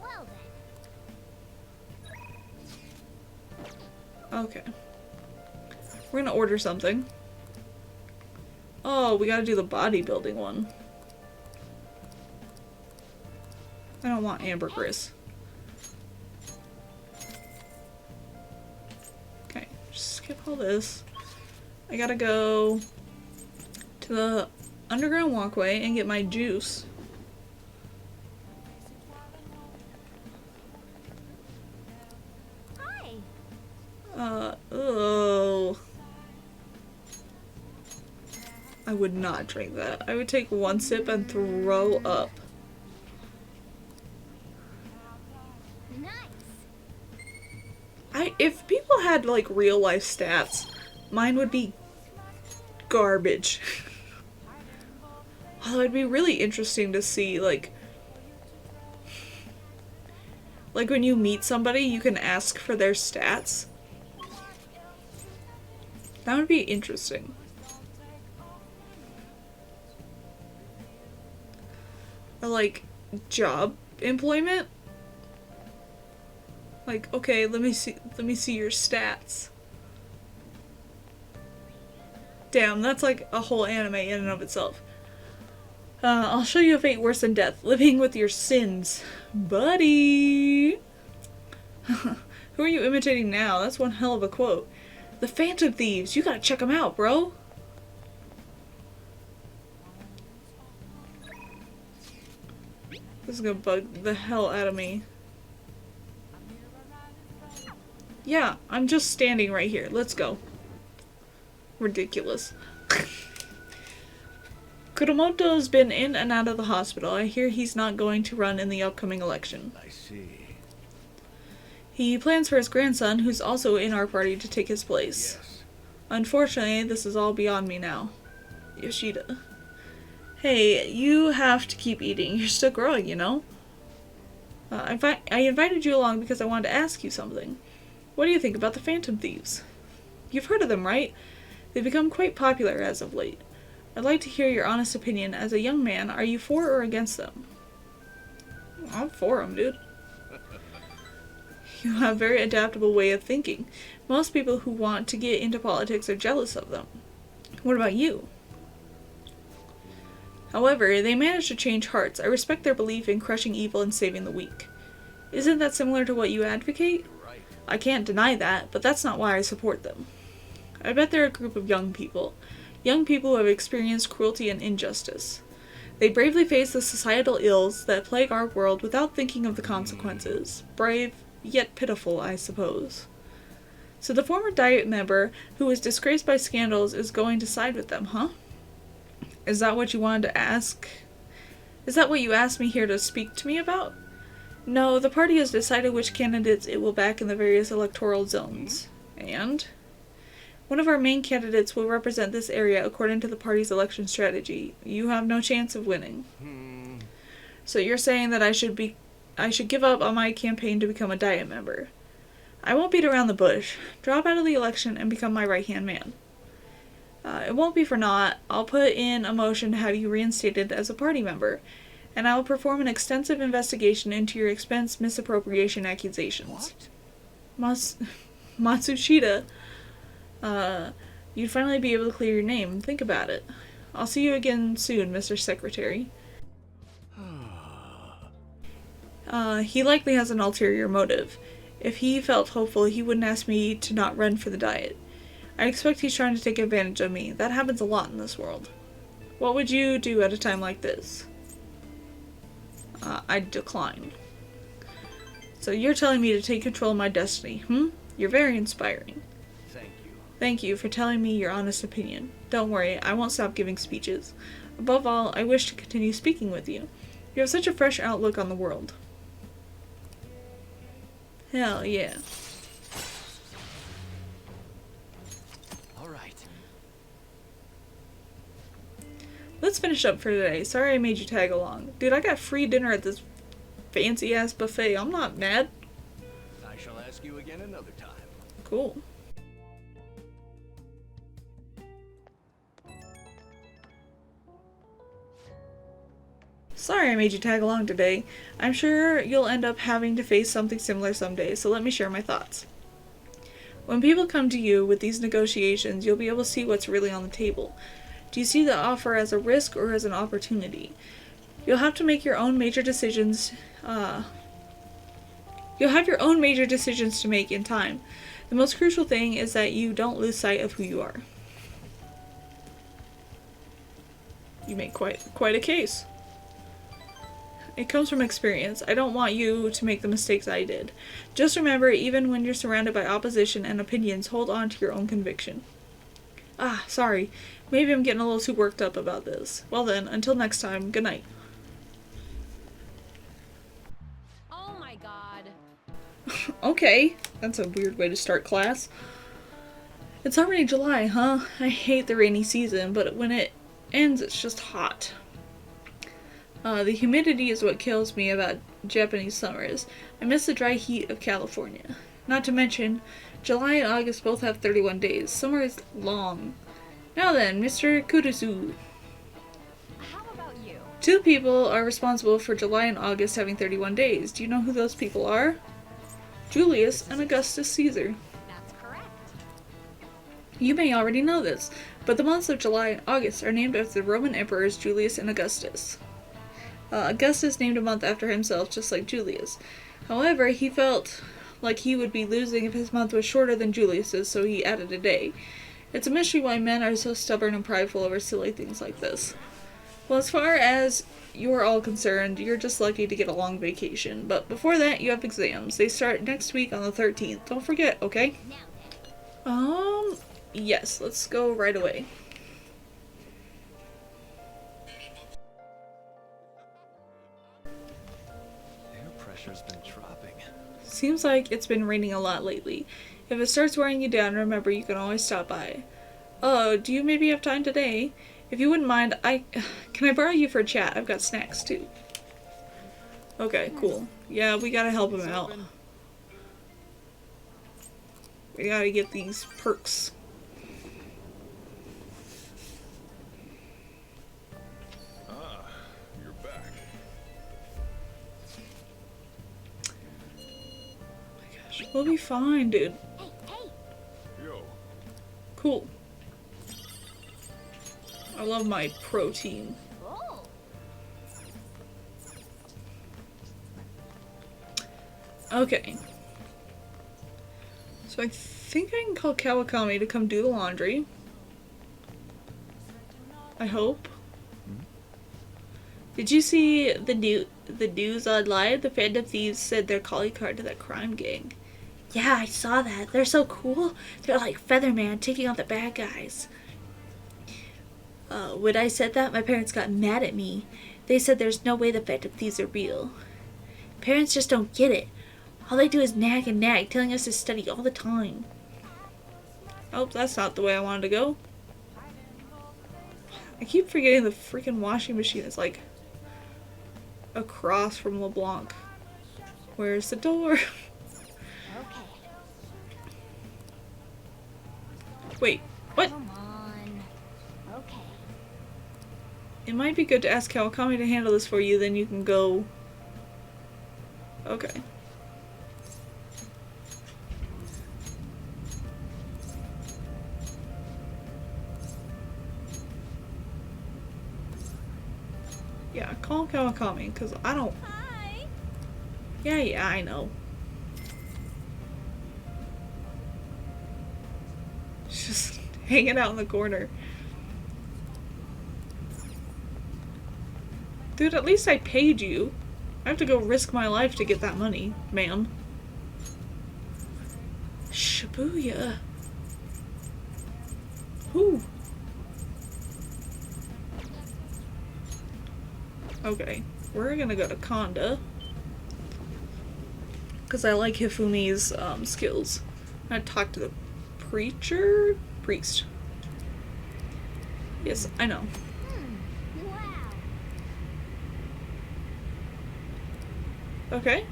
Well then. Okay. We're gonna order something. Oh, we gotta do the bodybuilding one. I don't want ambergris. Okay, just skip all this. I gotta go to the underground walkway and get my juice. Hi. Oh. I would not drink that. I would take one sip and throw up. Nice. If people had like real life stats, mine would be garbage. Although it'd be really interesting to see like when you meet somebody, you can ask for their stats. That would be interesting. Or like job employment. Like, okay, let me see your stats. Damn, that's like a whole anime in and of itself. I'll show you a fate worse than death. Living with your sins. Buddy! Who are you imitating now? That's one hell of a quote. The Phantom Thieves! You gotta check them out, bro! This is gonna bug the hell out of me. Yeah, I'm just standing right here. Let's go. Ridiculous. Kuromoto's been in and out of the hospital. I hear he's not going to run in the upcoming election. I see. He plans for his grandson, who's also in our party, to take his place. Yes. Unfortunately, this is all beyond me now. Yoshida. Hey, you have to keep eating. You're still growing, you know? I invited you along because I wanted to ask you something. What do you think about the Phantom Thieves? You've heard of them, right? They've become quite popular as of late. I'd like to hear your honest opinion. As a young man, are you for or against them? I'm for them, dude. You have a very adaptable way of thinking. Most people who want to get into politics are jealous of them. What about you? However, they manage to change hearts. I respect their belief in crushing evil and saving the weak. Isn't that similar to what you advocate? Right. I can't deny that, but that's not why I support them. I bet they're a group of young people. Young people who have experienced cruelty and injustice. They bravely face the societal ills that plague our world without thinking of the consequences. Brave, yet pitiful, I suppose. So the former Diet member, who was disgraced by scandals, is going to side with them, huh? Is that what you wanted to ask? Is that what you asked me here to speak to me about? No, the party has decided which candidates it will back in the various electoral zones. And? One of our main candidates will represent this area according to the party's election strategy. You have no chance of winning. So you're saying that I should give up on my campaign to become a Diet member. I won't beat around the bush. Drop out of the election and become my right-hand man. It won't be for naught. I'll put in a motion to have you reinstated as a party member, and I will perform an extensive investigation into your expense misappropriation accusations. Matsushita, you'd finally be able to clear your name. Think about it. I'll see you again soon, Mr. Secretary. He likely has an ulterior motive. If he felt hopeful, he wouldn't ask me to not run for the Diet. I expect he's trying to take advantage of me. That happens a lot in this world. What would you do at a time like this? I'd decline. So you're telling me to take control of my destiny, You're very inspiring. Thank you for telling me your honest opinion. Don't worry, I won't stop giving speeches. Above all, I wish to continue speaking with you. You have such a fresh outlook on the world. Hell yeah. Alright. Let's finish up for today. Sorry I made you tag along. Dude, I got free dinner at this fancy-ass buffet. I'm not mad. I shall ask you again another time. Cool. Sorry I made you tag along today. I'm sure you'll end up having to face something similar someday, so let me share my thoughts. When people come to you with these negotiations, you'll be able to see what's really on the table. Do you see the offer as a risk or as an opportunity? You'll have to make your own major decisions. You'll have your own major decisions to make in time. The most crucial thing is that you don't lose sight of who you are. You make quite a case. It comes from experience. I don't want you to make the mistakes I did. Just remember, even when you're surrounded by opposition and opinions, hold on to your own conviction. Sorry. Maybe I'm getting a little too worked up about this. Well then, until next time, good night. Oh my god. Okay. That's a weird way to start class. It's already July, huh? I hate the rainy season, but when it ends, it's just hot. The humidity is what kills me about Japanese summers. I miss the dry heat of California. Not to mention, July and August both have 31 days. Summer is long. Now then, Mr. Kurusu. How about you? 2 people are responsible for July and August having 31 days. Do you know who those people are? Julius and Augustus Caesar. That's correct. You may already know this, but the months of July and August are named after the Roman emperors Julius and Augustus. Augustus named a month after himself, just like Julius. However, he felt like he would be losing if his month was shorter than Julius's, so he added a day. It's a mystery why men are so stubborn and prideful over silly things like this. Well, as far as you're all concerned, you're just lucky to get a long vacation. But before that, you have exams. They start next week on the 13th. Don't forget, okay? Yes, let's go right away. Pressure's been dropping. Seems like it's been raining a lot lately. If it starts wearing you down, remember you can always stop by. Oh, do you maybe have time today? If you wouldn't mind, can I borrow you for a chat? I've got snacks too. Okay, cool. Yeah, we gotta help him out. We gotta get these perks. You're back. We'll be fine, dude. Yo. Cool. I love my protein. Okay. So I think I can call Kawakami to come do the laundry. I hope. Did you see the news online? The Phantom Thieves said they're calling card to that crime gang. Yeah, I saw that. They're so cool. They're like Featherman taking on the bad guys. When I said that, my parents got mad at me. They said there's no way the Phantom Thieves are real. Parents just don't get it. All they do is nag and nag, telling us to study all the time. Oh, that's not the way I wanted to go. I keep forgetting the freaking washing machine is like across from LeBlanc. Where's the door? Wait, what? Come on. Okay. It might be good to ask Kawakami to handle this for you, then you can go. Okay. Yeah, call Kawakami, because I don't. Hi. Yeah, I know. Just hanging out in the corner. Dude, at least I paid you. I have to go risk my life to get that money, ma'am. Shibuya. Ooh. Okay, we're gonna go to Konda. Because I like Hifumi's skills. I'm gonna talk to the priest. Yes, I know. Wow. Okay.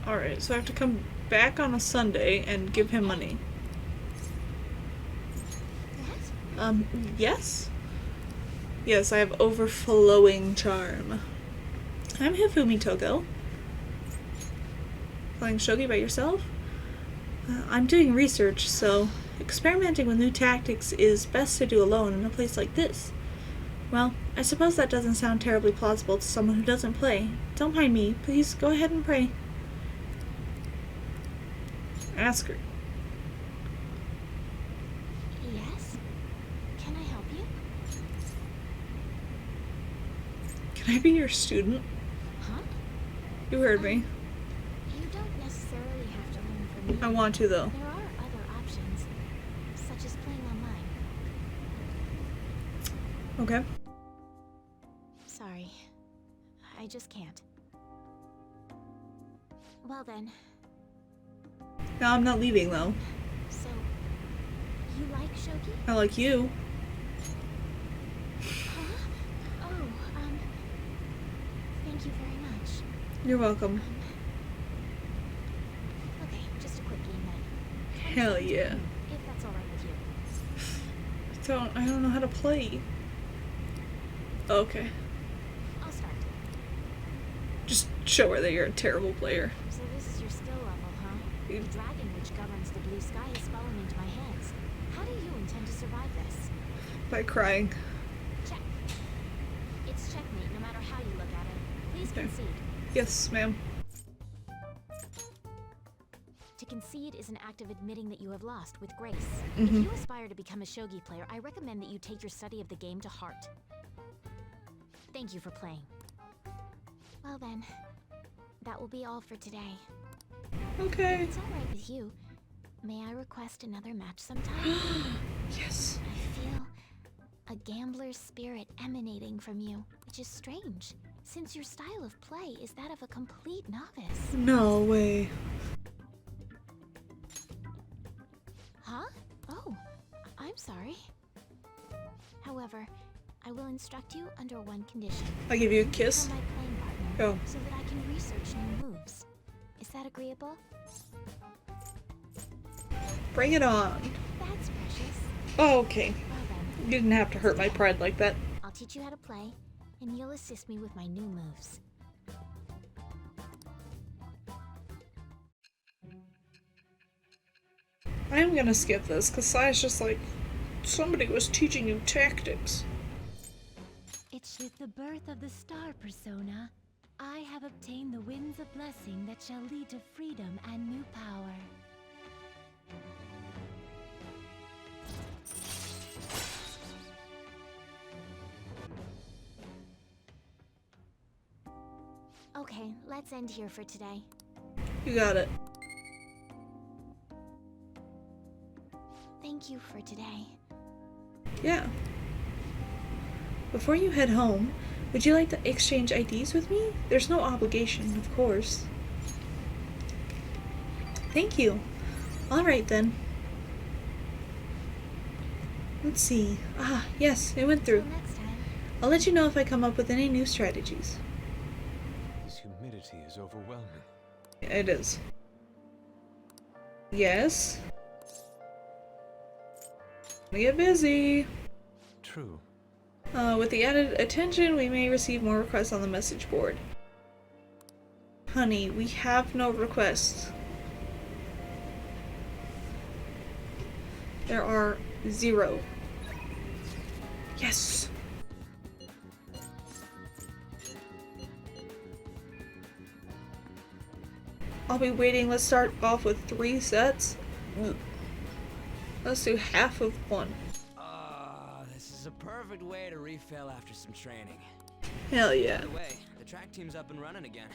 Alright, so I have to come back on a Sunday and give him money. Yes? Yes, I have overflowing charm. I'm Hifumi Togo. Playing shogi by yourself? I'm doing research, so experimenting with new tactics is best to do alone in a place like this. Well, I suppose that doesn't sound terribly plausible to someone who doesn't play. Don't mind me. Please go ahead and pray. Ask her. Yes? Can I help you? Can I be your student? Huh? You heard me. You don't necessarily have to learn from me. I want to, though. There are other options, such as playing online. Okay. Sorry. I just can't. Well then, No, I'm not leaving, though. so you like shogi? I like you. Huh? Oh, thank you very much. You're welcome. Okay, just a quick game then. Hell yeah. If that's alright with you. I don't know how to play. Okay. I'll start. Just show her that you're a terrible player. So this is your skill level, huh? The dragon which governs the blue sky has fallen into my hands. How do you intend to survive this? By crying. Check. It's checkmate no matter how you look at it. Please Okay. concede. Yes, ma'am. To concede is an act of admitting that you have lost with grace. Mhm. If you aspire to become a shogi player, I recommend that you take your study of the game to heart. Thank you for playing. Well then, that will be all for today. Okay. If it's alright with you, may I request another match sometime? Yes. I feel a gambler's spirit emanating from you, which is strange, since your style of play is that of a complete novice. No way. Huh? Oh, I'm sorry. However, I will instruct you under one condition. I give you a Become kiss. my playing partner, Oh. so that I can research new moves. Is that agreeable? Bring it on. That's precious. Oh, okay. Well then, You didn't have to hurt my pride like that. I'll teach you how to play, and you'll assist me with my new moves. I am gonna skip this, because Sai's just like, somebody was teaching you tactics. It's with the birth of the star persona, I have obtained the winds of blessing that shall lead to freedom and new power. Okay, let's end here for today. You got it. Thank you for today. Yeah. Before you head home, would you like to exchange IDs with me? There's no obligation, of course. Thank you. Alright then. Let's see. Ah, yes, it went through. Till next time. I'll let you know if I come up with any new strategies. This humidity is overwhelming. It is. Yes. Get busy. True. With the added attention, we may receive more requests on the message board. Honey, we have no requests. There are 0. Yes! I'll be waiting. Let's start off with 3 sets. Let's do half of one. This is a perfect way to refill after some training. Hell yeah. By the way, the track team's up and running again.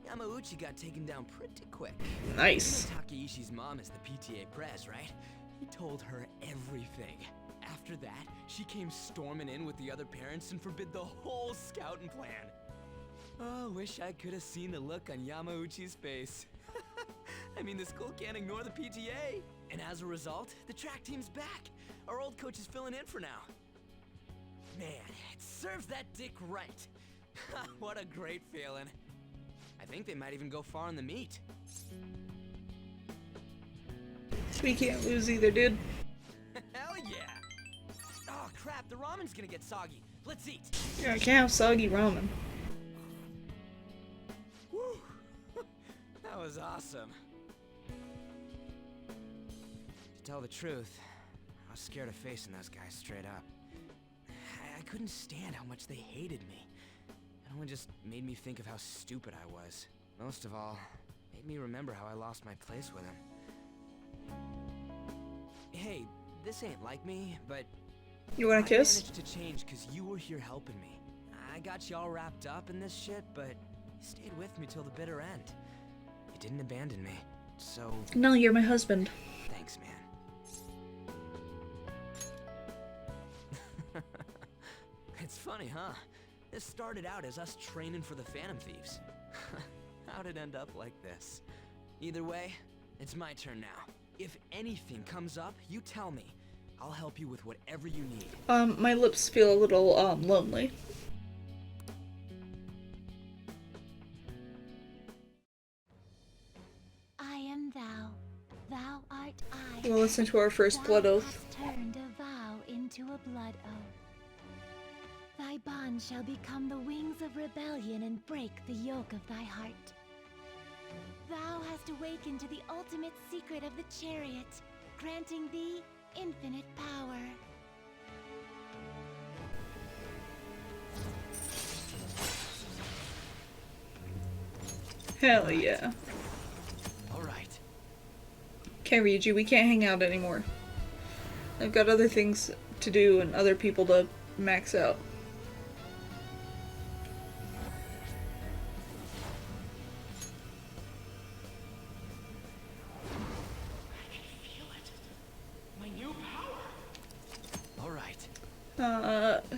Yamauchi got taken down pretty quick. Nice. You know Takeishi's mom is the PTA pres, right? He told her everything. After that, she came storming in with the other parents and forbid the whole scouting plan. Oh, wish I could have seen the look on Yamauchi's face. I mean, the school can't ignore the PTA. And as a result, the track team's back. Our old coach is filling in for now. Man, it serves that dick right. What a great feeling. I think they might even go far in the meet. We can't lose either, dude. Hell yeah! Oh crap, the ramen's gonna get soggy. Let's eat. Yeah, I can't have soggy ramen. Woo! That was awesome. To tell the truth, I was scared of facing those guys straight up. I couldn't stand how much they hated me. It only just made me think of how stupid I was. Most of all, made me remember how I lost my place with them. Hey, this ain't like me, but You want a kiss? I managed to change because you were here helping me. I got you all wrapped up in this shit, but you stayed with me till the bitter end. You didn't abandon me, so No, you're my husband. thanks, man. It's funny, huh? This started out as us training for the Phantom Thieves. How'd it end up like this? Either way, it's my turn now. If anything comes up, you tell me. I'll help you with whatever you need. My lips feel a little, lonely. I am thou, thou art I. We'll listen to our first blood Thou oath. hast turned a vow into a blood oath. Thy bond shall become the wings of rebellion and break the yoke of thy heart. Thou hast awakened to the ultimate secret of the chariot, granting thee infinite power. Hell yeah. Alright. Okay, Ryuji, we can't hang out anymore. I've got other things to do and other people to max out.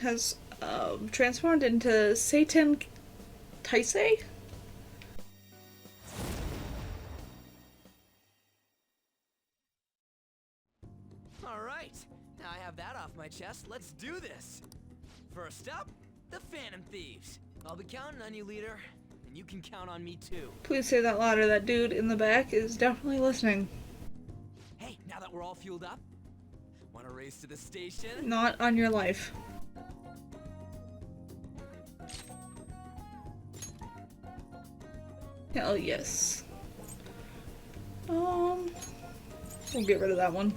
Has transformed into Satan Taisei? Alright, now I have that off my chest, let's do this! First up, the Phantom Thieves. I'll be counting on you, leader, and you can count on me too. Please say that louder. That dude in the back is definitely listening. Hey, now that we're all fueled up, wanna race to the station? Not on your life. Hell yes. We'll get rid of that one.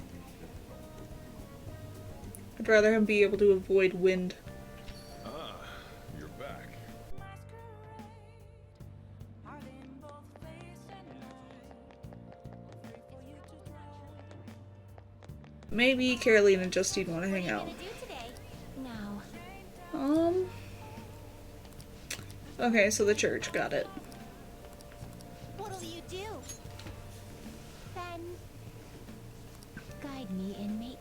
I'd rather him be able to avoid wind. Ah, you're back. Maybe Caroline and Justine want to hang out. Now, Okay, so the church, got it. Guide me, inmate.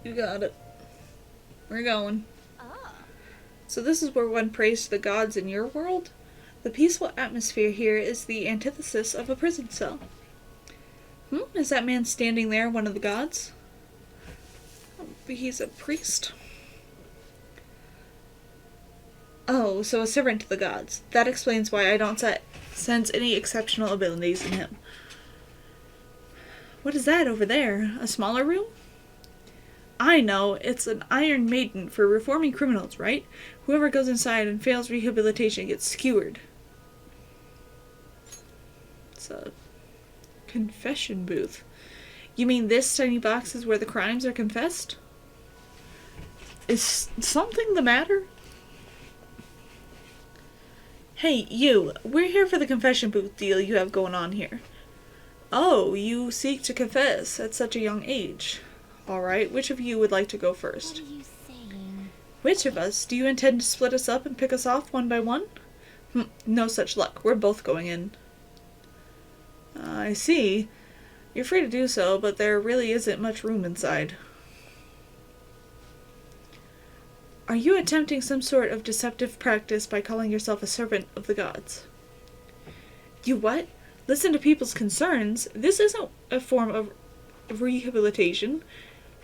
You got it. We're going. Oh. So this is where one prays to the gods in your world? The peaceful atmosphere here is the antithesis of a prison cell. Is that man standing there one of the gods? He's a priest. Oh, so a servant to the gods. That explains why I don't sense any exceptional abilities in him. What is that over there? A smaller room? I know, it's an Iron Maiden for reforming criminals, right? Whoever goes inside and fails rehabilitation gets skewered. It's a confession booth. You mean this tiny box is where the crimes are confessed? Is something the matter? Hey, you. We're here for the confession booth deal you have going on here. Oh, you seek to confess at such a young age. Alright, which of you would like to go first? What are you saying? Which of us? Do you intend to split us up and pick us off one by one? No such luck. We're both going in. I see. You're free to do so, but there really isn't much room inside. Are you attempting some sort of deceptive practice by calling yourself a servant of the gods? You what? Listen to people's concerns. This isn't a form of rehabilitation.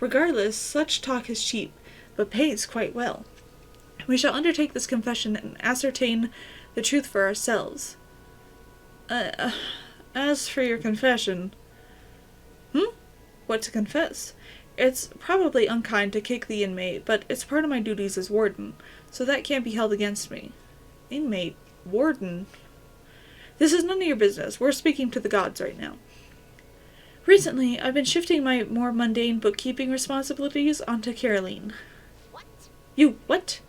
Regardless, such talk is cheap, but pays quite well. We shall undertake this confession and ascertain the truth for ourselves. As for your confession... What to confess? It's probably unkind to kick the inmate, but it's part of my duties as warden, so that can't be held against me. Inmate? Warden? This is none of your business. We're speaking to the gods right now. Recently, I've been shifting my more mundane bookkeeping responsibilities onto Caroline. What? You what?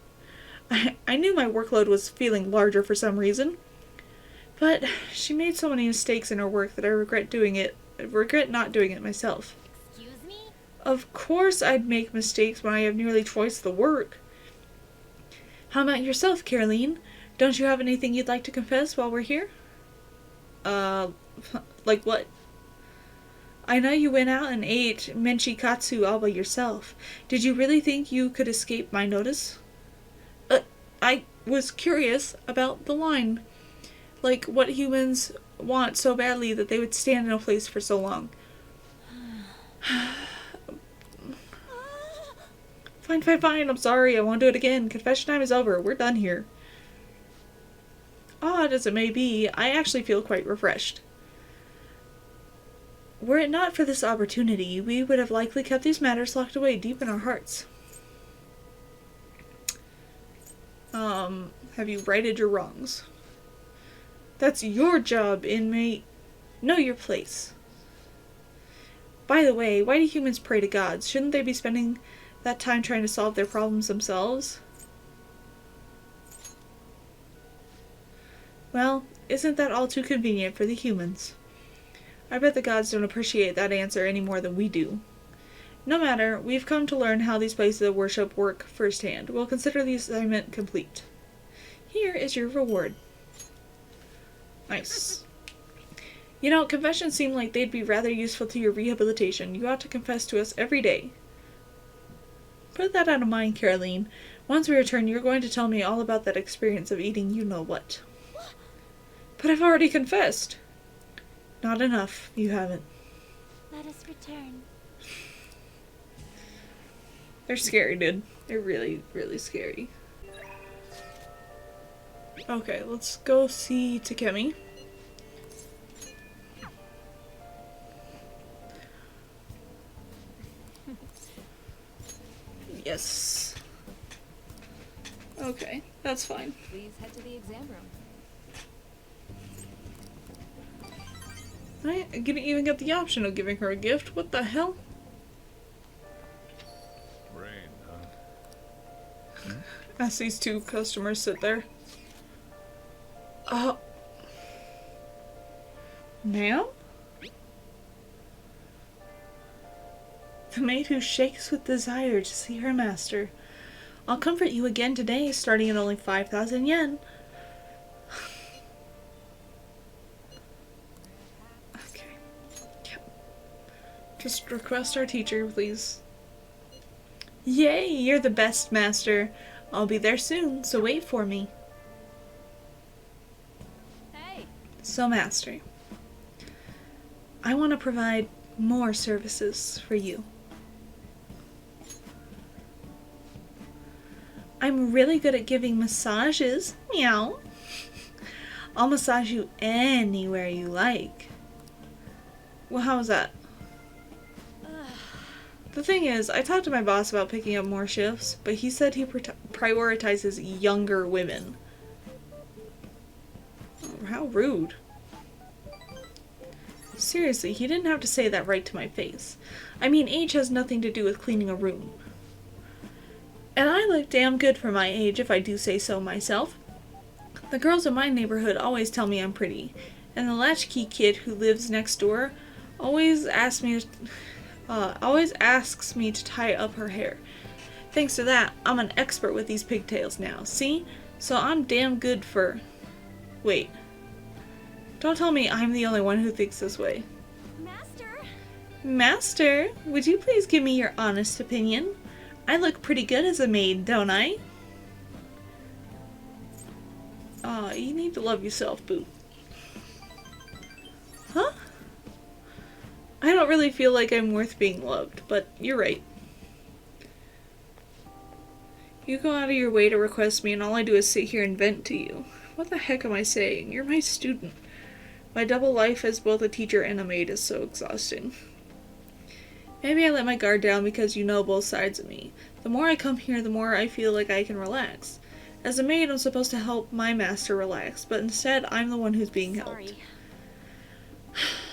I knew my workload was feeling larger for some reason. But she made so many mistakes in her work that I regret not doing it myself. Excuse me? Of course I'd make mistakes when I have nearly twice the work. How about yourself, Caroline? Don't you have anything you'd like to confess while we're here? Like what? I know you went out and ate menchikatsu all by yourself. Did you really think you could escape my notice? I was curious about the line. Like, what humans want so badly that they would stand in a place for so long. Fine. I'm sorry. I won't do it again. Confession time is over. We're done here. Odd as it may be, I actually feel quite refreshed. Were it not for this opportunity, we would have likely kept these matters locked away deep in our hearts. Have you righted your wrongs? That's your job, inmate. Know your place. By the way, why do humans pray to gods? Shouldn't they be spending that time trying to solve their problems themselves? Well, isn't that all too convenient for the humans? I bet the gods don't appreciate that answer any more than we do. No matter, we've come to learn how these places of worship work firsthand. We'll consider the assignment complete. Here is your reward. Nice. You know, confessions seem like they'd be rather useful to your rehabilitation. You ought to confess to us every day. Put that out of mind, Caroline. Once we return, you're going to tell me all about that experience of eating you-know-what. But I've already confessed. Not enough. You haven't. Let us return. They're scary, dude. They're really, really scary. Okay, let's go see Takemi. Yes. Okay, that's fine. Please head to the exam room. I didn't even get the option of giving her a gift. What the hell? Rain, huh? As these two customers sit there. Ma'am? The maid who shakes with desire to see her master. I'll comfort you again today, starting at only 5,000 yen. Okay. Just request our teacher, please. Yay, you're the best, Master. I'll be there soon, so wait for me. Hey. So, Master, I want to provide more services for you. I'm really good at giving massages. Meow. I'll massage you anywhere you like. Well, how was that? The thing is, I talked to my boss about picking up more shifts, but he said he prioritizes younger women. Oh, how rude. Seriously, he didn't have to say that right to my face. I mean, age has nothing to do with cleaning a room. And I look damn good for my age, if I do say so myself. The girls in my neighborhood always tell me I'm pretty, and the latchkey kid who lives next door always asks me to tie up her hair. Thanks to that, I'm an expert with these pigtails now, see? So I'm damn good for... Wait. Don't tell me I'm the only one who thinks this way. Master? Master, would you please give me your honest opinion? I look pretty good as a maid, don't I? Aw, you need to love yourself, boo. Huh? I don't really feel like I'm worth being loved, but you're right. You go out of your way to request me and all I do is sit here and vent to you. What the heck am I saying? You're my student. My double life as both a teacher and a maid is so exhausting. Maybe I let my guard down because you know both sides of me. The more I come here, the more I feel like I can relax. As a maid, I'm supposed to help my master relax, but instead, I'm the one who's being helped.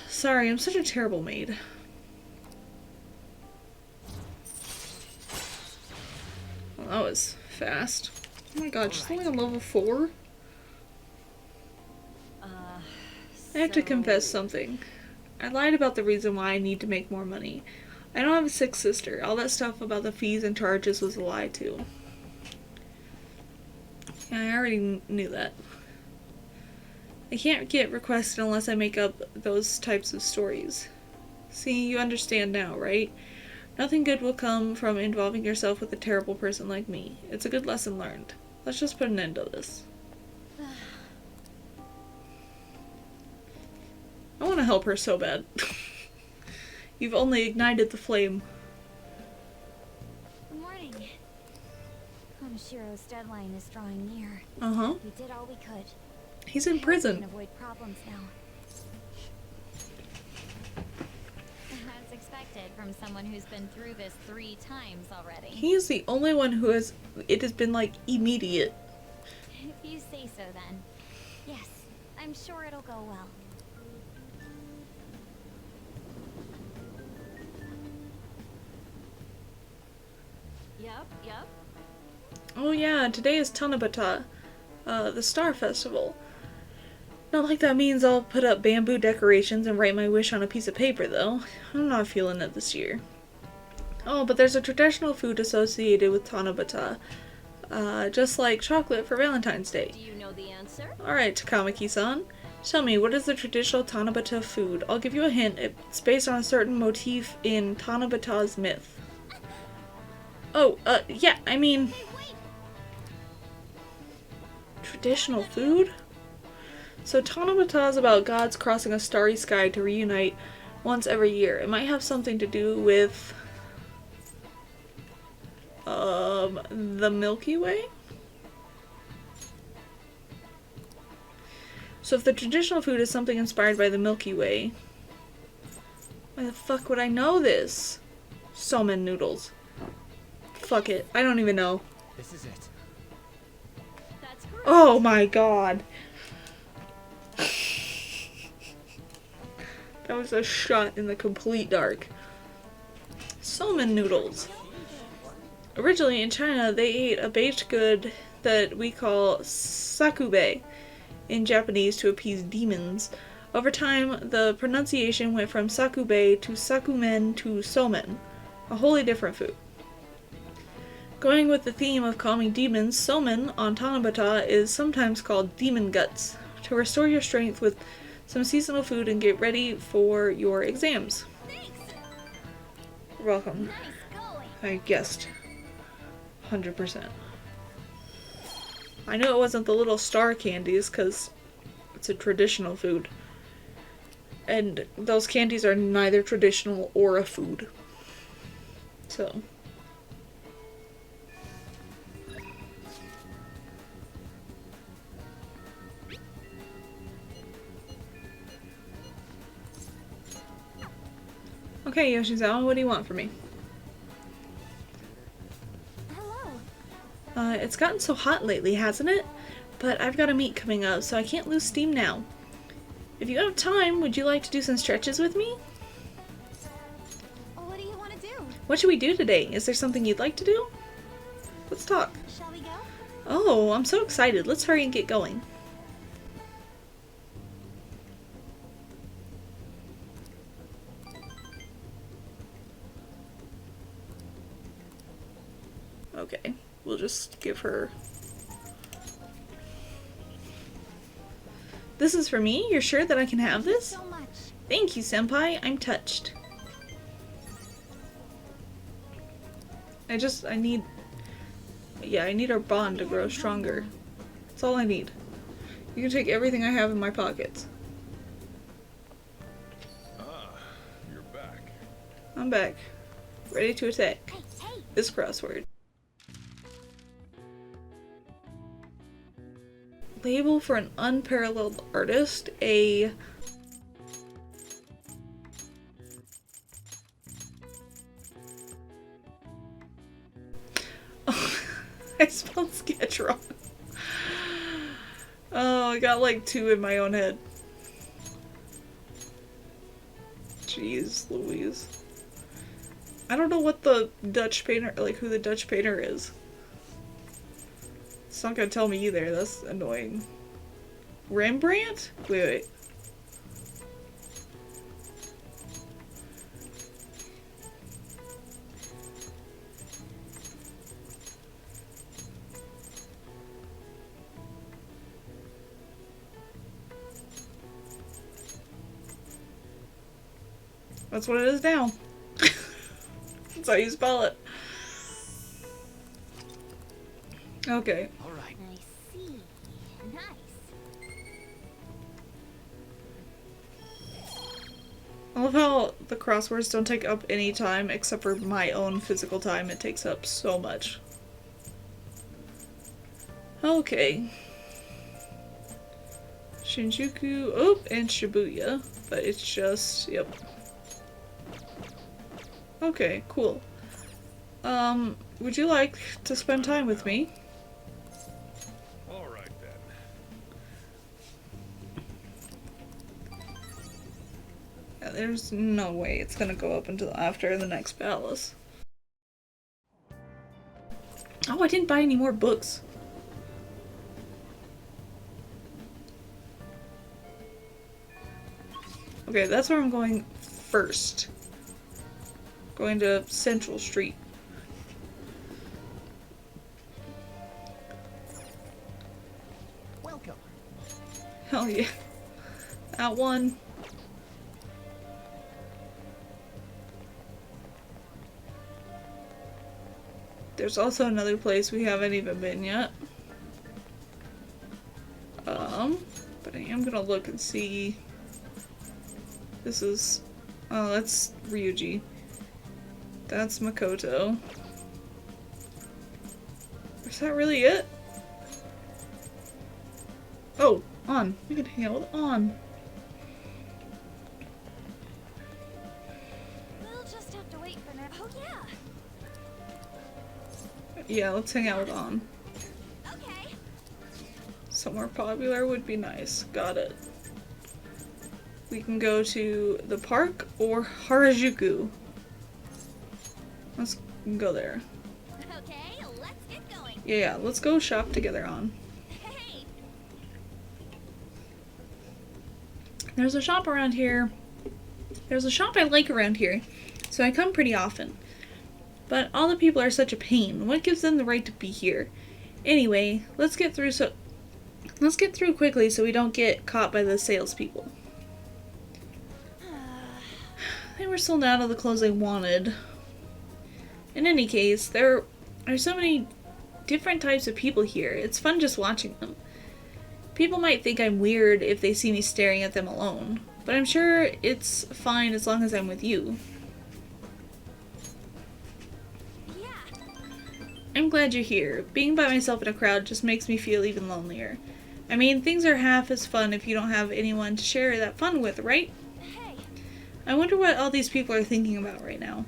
Sorry, I'm such a terrible maid. Well, that was fast. Oh my god, she's only on level 4? I have to confess something. I lied about the reason why I need to make more money. I don't have a sick sister. All that stuff about the fees and charges was a lie too. Yeah, I already knew that. I can't get requested unless I make up those types of stories. See, you understand now, right? Nothing good will come from involving yourself with a terrible person like me. It's a good lesson learned. Let's just put an end to this. I want to help her so bad. You've only ignited the flame. Good morning. Konoshiro's deadline is drawing near. Uh-huh. We did all we could. He's in prison. We can avoid problems now. That's expected from someone who's been through this 3 times already. He is the only one who has... It has been, like, immediate. If you say so, then. Yes, I'm sure it'll go well. Yep. Oh yeah, today is Tanabata, the Star Festival. Not like that means I'll put up bamboo decorations and write my wish on a piece of paper, though. I'm not feeling it this year. Oh, but there's a traditional food associated with Tanabata, just like chocolate for Valentine's Day. Do you know the answer? Alright, Takamaki-san. Tell me, what is the traditional Tanabata food? I'll give you a hint. It's based on a certain motif in Tanabata's myth. Oh, yeah, I mean... Traditional food? So Tanabata is about gods crossing a starry sky to reunite once every year. It might have something to do with... the Milky Way? So if the traditional food is something inspired by the Milky Way... Why the fuck would I know this? Somen noodles. Fuck it. I don't even know. This is it. That's correct. Oh my god. That was a shot in the complete dark. Somen noodles. Originally in China, they ate a baked good that we call sakube in Japanese to appease demons. Over time, the pronunciation went from sakube to sakumen to somen, a wholly different food. Going with the theme of calming demons, somen on Tanabata is sometimes called demon guts, to restore your strength with some seasonal food and get ready for your exams. You're welcome. Nice going. I guessed. 100%. I knew it wasn't the little star candies because it's a traditional food. And those candies are neither traditional or a food. So. Okay, Yoshizawa, what do you want from me? Hello. It's gotten so hot lately, hasn't it? But I've got a meet coming up, so I can't lose steam now. If you have time, would you like to do some stretches with me? What do you want to do? What should we do today? Is there something you'd like to do? Let's talk. Shall we go? Oh, I'm so excited. Let's hurry and get going. Okay, we'll just give her... This is for me? You're sure that I can have this? So much. Thank you, Senpai. I'm touched. I need... Yeah, I need our bond to grow stronger. That's all I need. You can take everything I have in my pockets. Ah, you're back. I'm back. Ready to attack. Hey. This crossword. Label for an unparalleled artist, a... Oh, I spelled sketch wrong. Oh, I got like 2 in my own head. Jeez Louise. I don't know what the Dutch painter, like who the Dutch painter is. It's not gonna tell me either, that's annoying. Rembrandt? Wait. That's what it is now. That's how you spell it. Okay. All right. I see. Nice. I love how the crosswords don't take up any time except for my own physical time. It takes up so much. Okay. Shinjuku, oh, and Shibuya. But it's just, yep. Okay, cool. Would you like to spend time with me? All right then. Yeah, there's no way it's gonna go up until after the next palace. Oh, I didn't buy any more books. Okay, that's where I'm going first. Going to Central Street. Welcome. Hell yeah. That one. There's also another place we haven't even been yet. But I am gonna look and see. This is, oh, that's Ryuji. That's Makoto. Is that really it? Oh, On. We can hang out with On. We'll just have to wait for now. Oh yeah. Yeah, let's hang out with On. Okay. Somewhere popular would be nice. Got it. We can go to the park or Harajuku. Let's go there. Okay, let's get going. Yeah, let's go shop together On. Hey. There's a shop around here. There's a shop I like around here, so I come pretty often. But all the people are such a pain. What gives them the right to be here? Anyway, let's get through quickly so we don't get caught by the salespeople. They were sold out of the clothes I wanted. In any case, there are so many different types of people here. It's fun just watching them. People might think I'm weird if they see me staring at them alone, but I'm sure it's fine as long as I'm with you. I'm glad you're here. Being by myself in a crowd just makes me feel even lonelier. I mean, things are half as fun if you don't have anyone to share that fun with, right? Hey. I wonder what all these people are thinking about right now.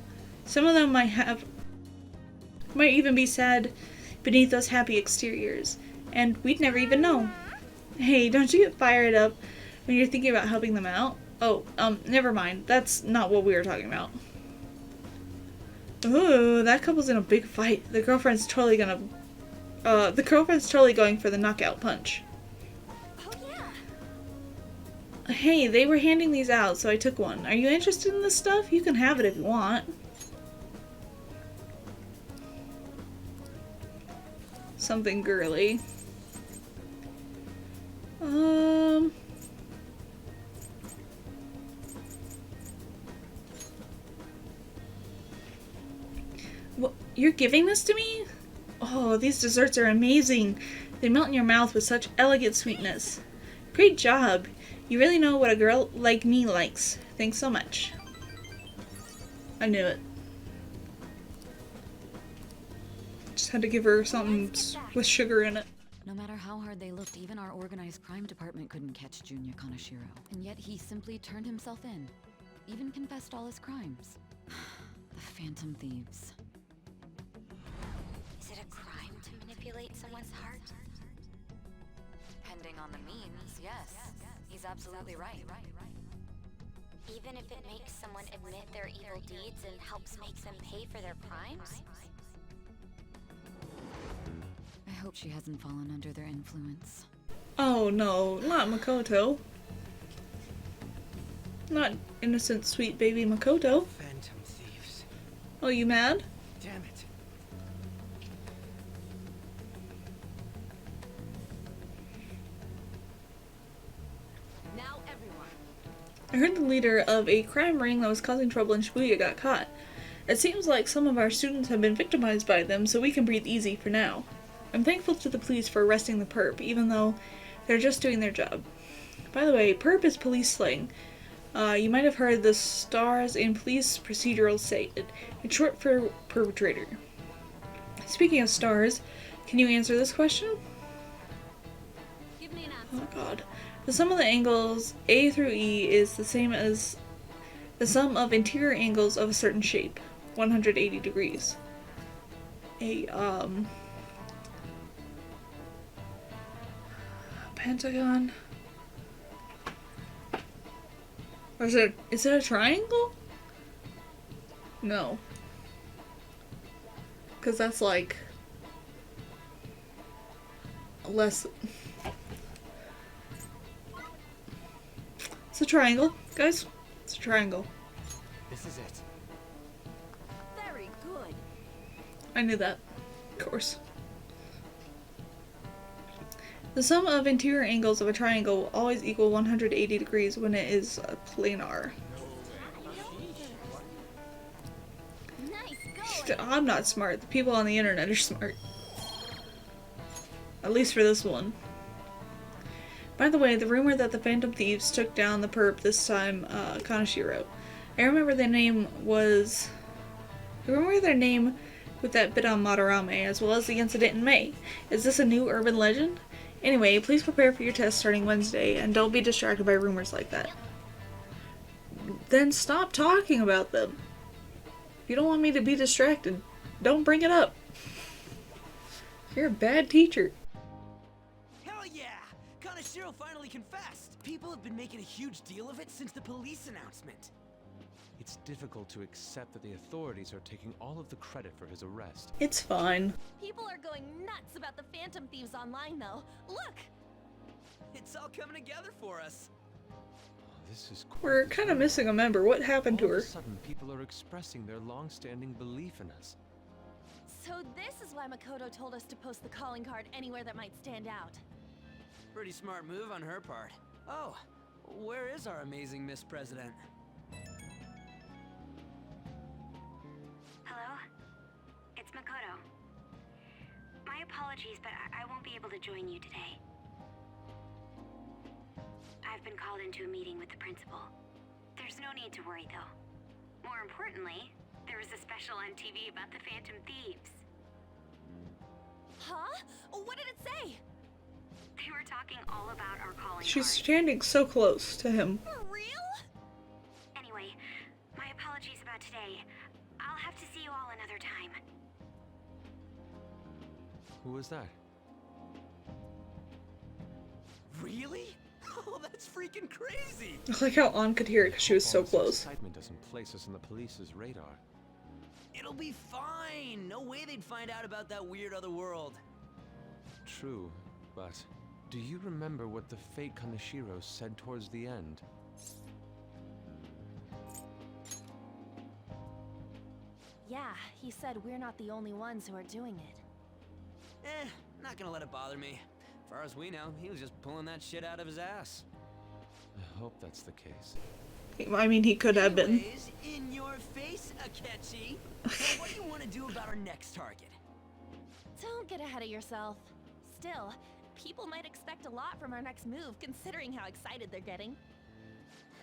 Some of them might even be sad beneath those happy exteriors, and we'd never even know. Hey, don't you get fired up when you're thinking about helping them out? Oh, never mind. That's not what we were talking about. Ooh, that couple's in a big fight. The girlfriend's totally going for the knockout punch. Oh yeah. Hey, they were handing these out, so I took one. Are you interested in this stuff? You can have it if you want. Something girly. What, you're giving this to me? Oh, these desserts are amazing. They melt in your mouth with such elegant sweetness. Great job. You really know what a girl like me likes. Thanks so much. I knew it. Just had to give her something with sugar in it. No matter how hard they looked, even our organized crime department couldn't catch Junior Kanashiro. And yet he simply turned himself in. Even confessed all his crimes. The Phantom Thieves. Is it a crime to manipulate someone's heart? Depending on the means, yes. He's absolutely right. Even if it makes someone admit their evil deeds and helps make them pay for their crimes? I hope she hasn't fallen under their influence. Oh no, not Makoto. Not innocent, sweet baby Makoto. Phantom thieves. Oh, you mad? Damn it. Now everyone. I heard the leader of a crime ring that was causing trouble in Shibuya got caught. It seems like some of our students have been victimized by them, so we can breathe easy for now. I'm thankful to the police for arresting the perp, even though they're just doing their job. By the way, perp is police slang. You might have heard the stars in police procedurals say it. It's short for perpetrator. Speaking of stars, can you answer this question? Give me an answer. Oh god. The sum of the angles A through E is the same as the sum of interior angles of a certain shape, 180 degrees. Pentagon. Or is it a triangle? No. Because that's like less. It's a triangle, guys. It's a triangle. This is it. Very good. I knew that. Of course. The sum of interior angles of a triangle will always equal 180 degrees when it is planar. Nice going. I'm not smart. The people on the internet are smart. At least for this one. By the way, the rumor that the Phantom Thieves took down the perp this time, Kanashiro. I remember their name with that bit on Madarame, as well as the incident in May. Is this a new urban legend? Anyway, please prepare for your test starting Wednesday, and don't be distracted by rumors like that. Then stop talking about them. If you don't want me to be distracted, don't bring it up. You're a bad teacher. Hell yeah! Kanashiro finally confessed! People have been making a huge deal of it since the police announcement. It's difficult to accept that the authorities are taking all of the credit for his arrest. It's fine. People are going nuts about the Phantom Thieves online, though. Look! It's all coming together for us. Oh, this is quite We're kind of missing a member. What happened to All her? of a sudden, people are expressing their long-standing belief in us. So this is why Makoto told us to post the calling card anywhere that might stand out. Pretty smart move on her part. Oh, where is our amazing Miss President? Hello? it's Makoto. My apologies, but I won't be able to join you today. I've been called into a meeting with the principal. There's no need to worry, though. More importantly, there was a special on TV about the Phantom Thieves. Huh? What did it say? They were talking all about our calling She's card. standing so close to him. For real? Anyway, my apologies about today. I'll have to see you all another time. Who was that? Really? Oh, that's freaking crazy! I like how An could hear it because she was so All this close. excitement doesn't place us on the police's radar. It'll be fine. No way they'd find out about that weird other world. True, but do you remember what the fake Kaneshiro said towards the end? Yeah, he said we're not the only ones who are doing it. Not gonna let it bother me. As far as we know, he was just pulling that shit out of his ass. I hope that's the case. I mean, he could have been. Anyways, in your face, Akechi. Now, what do you want to do about our next target? Don't get ahead of yourself. Still, people might expect a lot from our next move, considering how excited they're getting.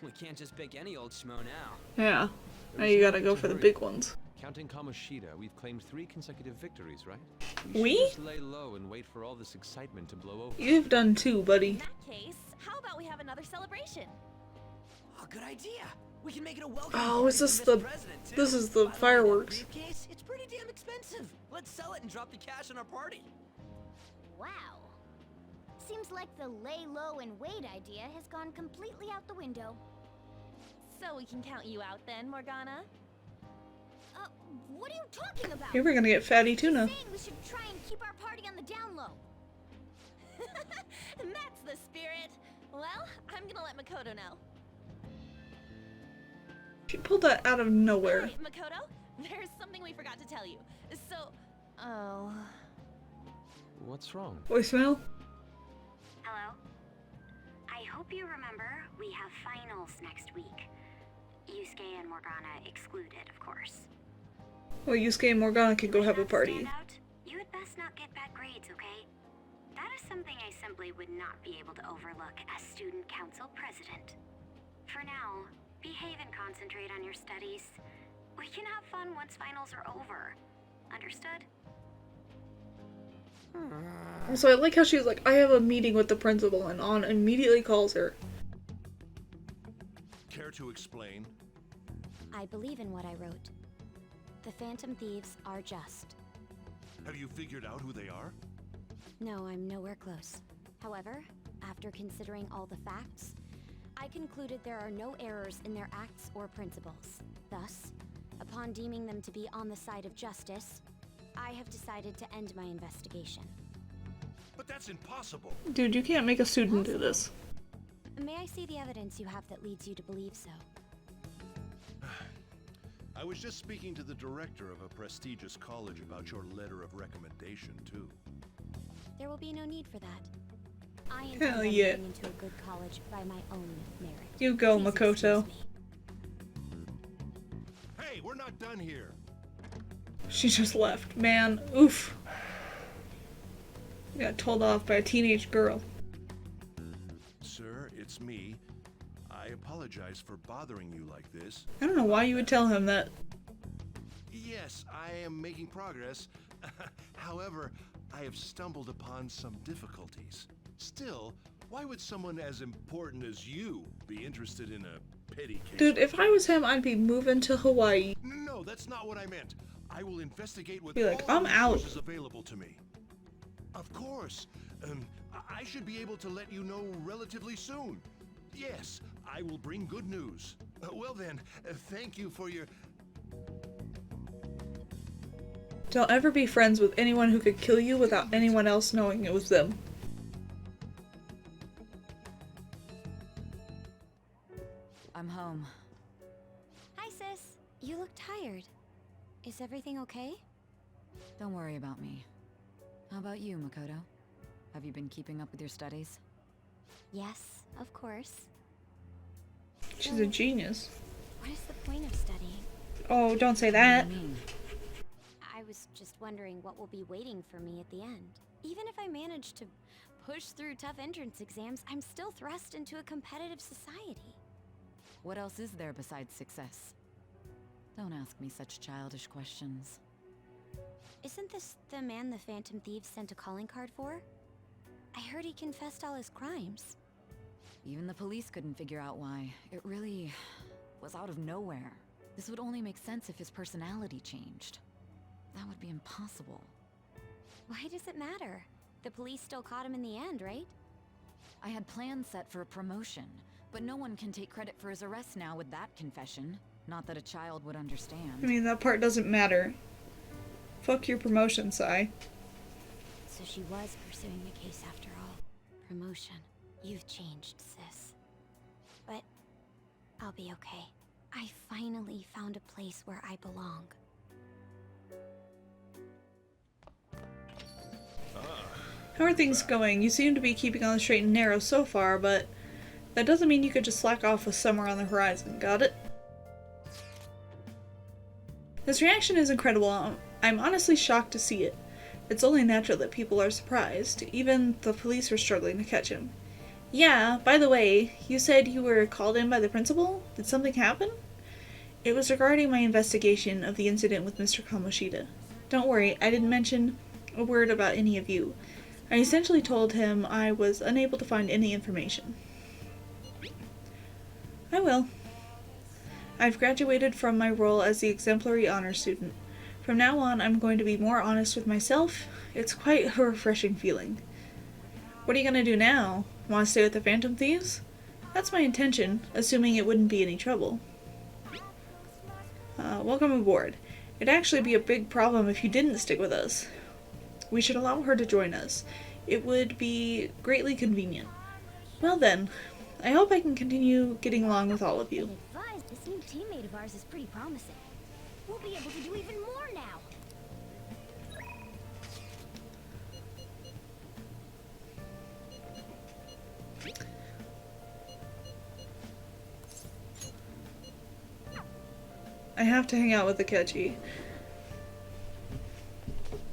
We can't just pick any old schmo now. Yeah. Now you gotta go for the big ones. Counting Kamoshida, we've claimed 3 consecutive victories, right? We? should just lay low and wait for all this excitement to blow over. You've done 2, buddy. In that case, how about we have another celebration? Oh, good idea. We can make it a welcome. Oh, party is this for Mr. the- President, too. this is the By way, that fireworks. briefcase, it's pretty damn expensive. Let's sell it and drop the cash on our party. Wow. Seems like the lay low and wait idea has gone completely out the window. So we can count you out then, Morgana? What are you talking about? Here we're gonna get fatty tuna. Saying we should try and keep our party on the down low. That's the spirit. Well, I'm gonna let Makoto know. She pulled that out of nowhere. Hi, Makoto. There's something we forgot to tell you. So, oh. What's wrong? Voicemail? Hello? I hope you remember we have finals next week. Yusuke and Morgana excluded, of course. Well, Yusuke and Morgana could go have a Not party. stand out, you had best not get bad grades, okay? That is something I simply would not be able to overlook as student council president. For now, behave and concentrate on your studies. We can have fun once finals are over. Understood? So I like how she's like, I have a meeting with the principal, and An immediately calls her. Care to explain? I believe in what I wrote. The Phantom Thieves are just. Have you figured out who they are? No, I'm nowhere close. However, after considering all the facts, I concluded there are no errors in their acts or principles. Thus, upon deeming them to be on the side of justice, I have decided to end my investigation. But that's impossible. Dude, you can't make a student do this. May I see the evidence you have that leads you to believe so? I was just speaking to the director of a prestigious college about your letter of recommendation, too. There will be no need for that. I Hell intend on yeah. getting into a good college by my own merit. You go, Please Makoto. excuse me. Hey, we're not done here. She just left. Man, oof. Got told off by a teenage girl. Sir, it's me. I apologize for bothering you like this. I don't know why you would tell him that. Yes, I am making progress. However, I have stumbled upon some difficulties. Still, why would someone as important as you be interested in a petty case? Dude, if I was him, I'd be moving to Hawaii. No, that's not what I meant. I will investigate with Be like, all I'm the out. resources available to me. Of course. I should be able to let you know relatively soon. Yes, I will bring good news. Well then, thank you for your... Don't ever be friends with anyone who could kill you without anyone else knowing it was them. I'm home. Hi, sis. You look tired. Is everything okay? Don't worry about me. How about you, Makoto? Have you been keeping up with your studies? Yes, of course. She's a genius. What is the point of studying? Oh, don't say What that. do you mean? I was just wondering what will be waiting for me at the end. Even if I manage to push through tough entrance exams, I'm still thrust into a competitive society. What else is there besides success? Don't ask me such childish questions. Isn't this the man the Phantom Thieves sent a calling card for? I heard he confessed all his crimes. Even the police couldn't figure out why. It really was out of nowhere. This would only make sense if his personality changed. That would be impossible. Why does it matter? The police still caught him in the end, right? I had plans set for a promotion, but no one can take credit for his arrest now with that confession. Not that a child would understand. I mean, that part doesn't matter. Fuck your promotion, Sai. So she was pursuing the case after all. Promotion. You've changed, sis. But I'll be okay. I finally found a place where I belong. How are things going? You seem to be keeping on the straight and narrow so far, but that doesn't mean you could just slack off with summer on the horizon, got it? This reaction is incredible. I'm honestly shocked to see it. It's only natural that people are surprised. Even the police were struggling to catch him. Yeah, by the way, you said you were called in by the principal? Did something happen? It was regarding my investigation of the incident with Mr. Kamoshida. Don't worry, I didn't mention a word about any of you. I essentially told him I was unable to find any information. I will. I've graduated from my role as the exemplary honor student. From now on, I'm going to be more honest with myself. It's quite a refreshing feeling. What are you going to do now? Want to stay with the Phantom Thieves? That's my intention, assuming it wouldn't be any trouble. Welcome aboard. It'd actually be a big problem if you didn't stick with us. We should allow her to join us. It would be greatly convenient. Well then, I hope I can continue getting along with all of you. This new teammate of ours is pretty promising. We'll be able to do even more now. I have to hang out with Akechi.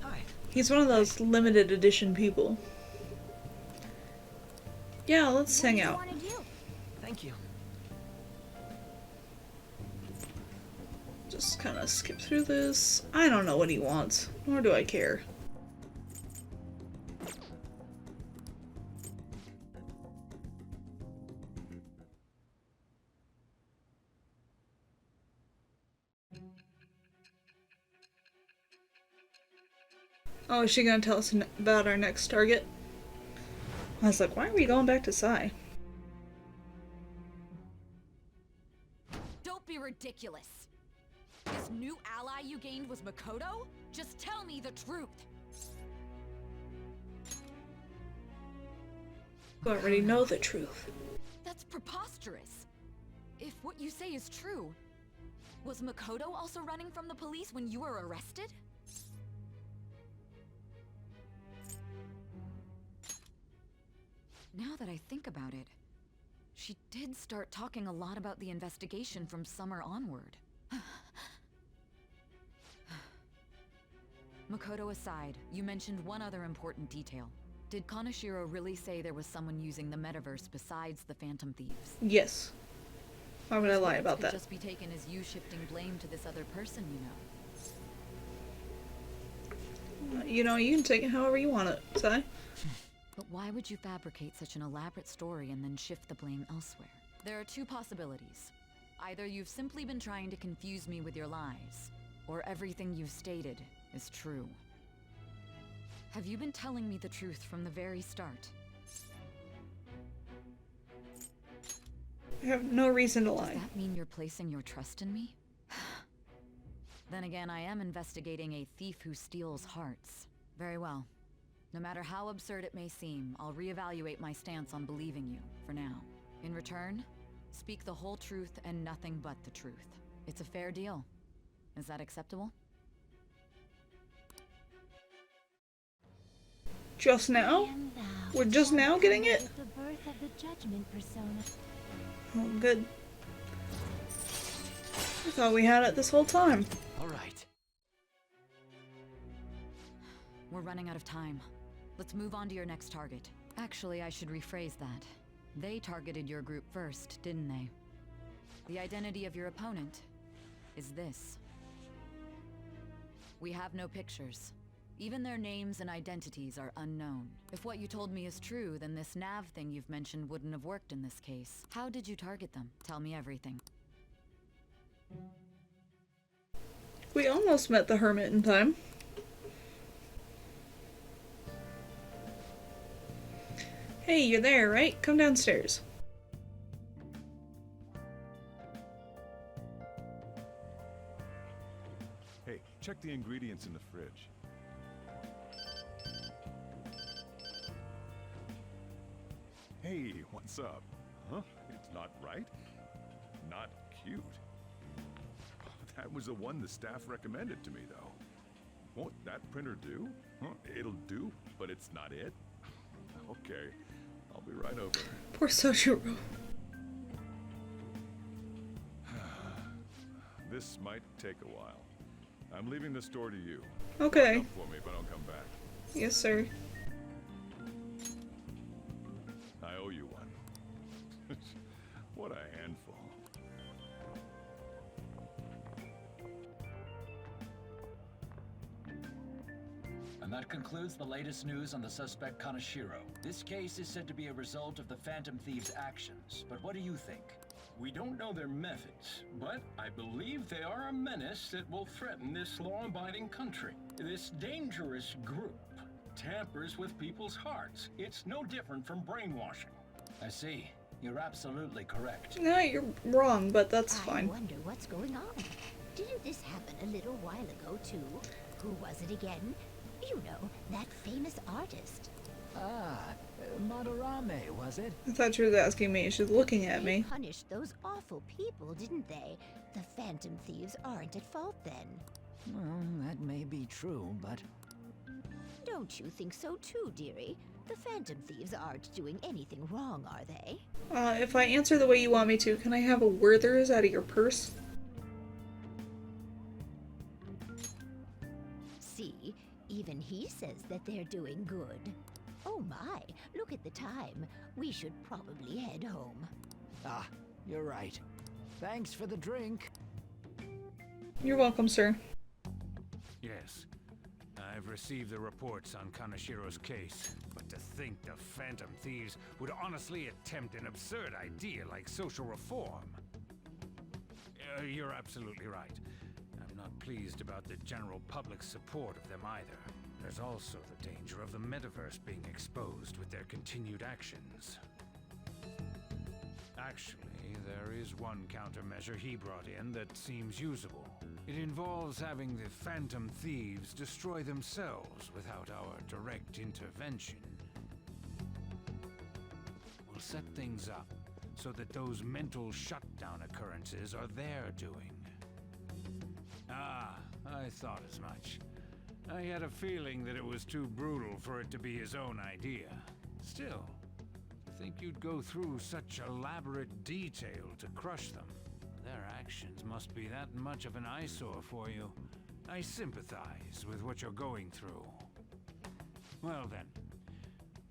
Hi. He's one of those limited edition people. Yeah, let's hang out. Thank you. Just kind of skip through this. I don't know what he wants, nor do I care. Oh, is she gonna tell us about our next target? I was like, why are we going back to Sai? Don't be ridiculous. This new ally you gained was Makoto? Just tell me the truth. You already know the truth. That's preposterous. If what you say is true, was Makoto also running from the police when you were arrested? Now that I think about it, she did start talking a lot about the investigation from summer onward. Makoto aside, you mentioned one other important detail. Did Kaneshiro really say there was someone using the metaverse besides the Phantom Thieves? Yes. Why would I lie about that? Could just be taken as you shifting blame to this other person, you know. You know, you can take it however you want it, Sai. But why would you fabricate such an elaborate story and then shift the blame elsewhere? There are two possibilities. Either you've simply been trying to confuse me with your lies, or everything you've stated is true. Have you been telling me the truth from the very start? I have no reason to lie. Does that mean you're placing your trust in me? Then again, I am investigating a thief who steals hearts. Very well. No matter how absurd it may seem, I'll reevaluate my stance on believing you, for now. In return, speak the whole truth and nothing but the truth. It's a fair deal. Is that acceptable? Just now? We're just now getting it? The birth of the judgment persona. Oh, good. I thought we had it this whole time. All right. We're running out of time. Let's move on to your next target. Actually, I should rephrase that. They targeted your group first, didn't they? The identity of your opponent is this. We have no pictures. Even their names and identities are unknown. If what you told me is true, then this nav thing you've mentioned wouldn't have worked in this case. How did you target them? Tell me everything. We almost met the hermit in time. Hey, you're there, right? Come downstairs. Hey, check the ingredients in the fridge. Hey, what's up? Huh? It's not right? Not cute. That was the one the staff recommended to me, though. Won't that printer do? Huh? It'll do, but it's not it? Okay, I'll be right over. Poor Soshiro. This might take a while. I'm leaving the store to you. Okay. Look for me if I don't come back. Yes, sir. I owe you one. What a handful. And that concludes the latest news on the suspect Kaneshiro. This case is said to be a result of the Phantom Thieves' actions, but what do you think? We don't know their methods, but I believe they are a menace that will threaten this law-abiding country. This dangerous group tampers with people's hearts. It's no different from brainwashing. I see. You're absolutely correct. No, you're wrong, but that's fine. I wonder what's going on. Didn't this happen a little while ago, too? Who was it again? You know, that famous artist. Madarame, was it? I thought she was asking me. She's looking at They me. punished those awful people, didn't they? The Phantom Thieves aren't at fault then. Well, that may be true, but... Don't you think so too, dearie? The Phantom Thieves aren't doing anything wrong, are they? If I answer the way you want me to, can I have a Werther's out of your purse? See, even he says that they're doing good. Oh my, look at the time. We should probably head home. Ah, you're right. Thanks for the drink. You're welcome, sir. Yes. I've received the reports on Kaneshiro's case, but to think the Phantom Thieves would honestly attempt an absurd idea like social reform. You're absolutely right. I'm not pleased about the general public's support of them either. There's also the danger of the metaverse being exposed with their continued actions. Actually, there is one countermeasure he brought in that seems usable. It involves having the Phantom Thieves destroy themselves without our direct intervention. We'll set things up so that those mental shutdown occurrences are their doing. Ah, I thought as much. I had a feeling that it was too brutal for it to be his own idea. Still, I think you'd go through such elaborate detail to crush them. Their actions must be that much of an eyesore for you. I sympathize with what you're going through. Well then,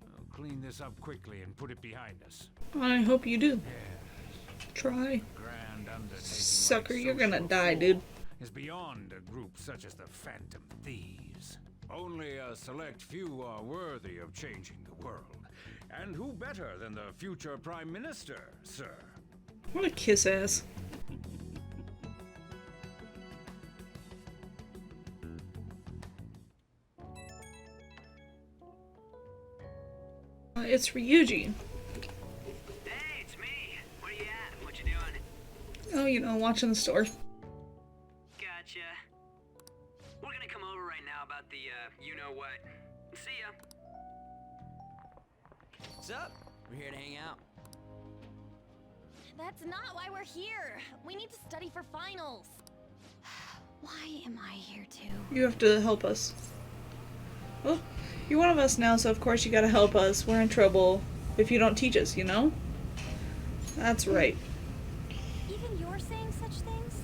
I'll clean this up quickly and put it behind us. I hope you do. Yes. Try. Grand undertaking Sucker, like you're gonna social die, reform dude. is beyond a group such as the Phantom Thieves. Only a select few are worthy of changing the world. And who better than the future Prime Minister, sir? What a kiss ass. It's Ryuji. Hey, it's me. Where you at? What you doing? Oh, you know, watching the store. Gotcha. We're gonna come over right now about the, you-know-what. See ya. What's up? We're here to hang out. That's not why we're here. We need to study for finals. Why am I here too? You have to help us. Well, you're one of us now, so of course you gotta help us. We're in trouble if you don't teach us, you know? That's right. Even you're saying such things?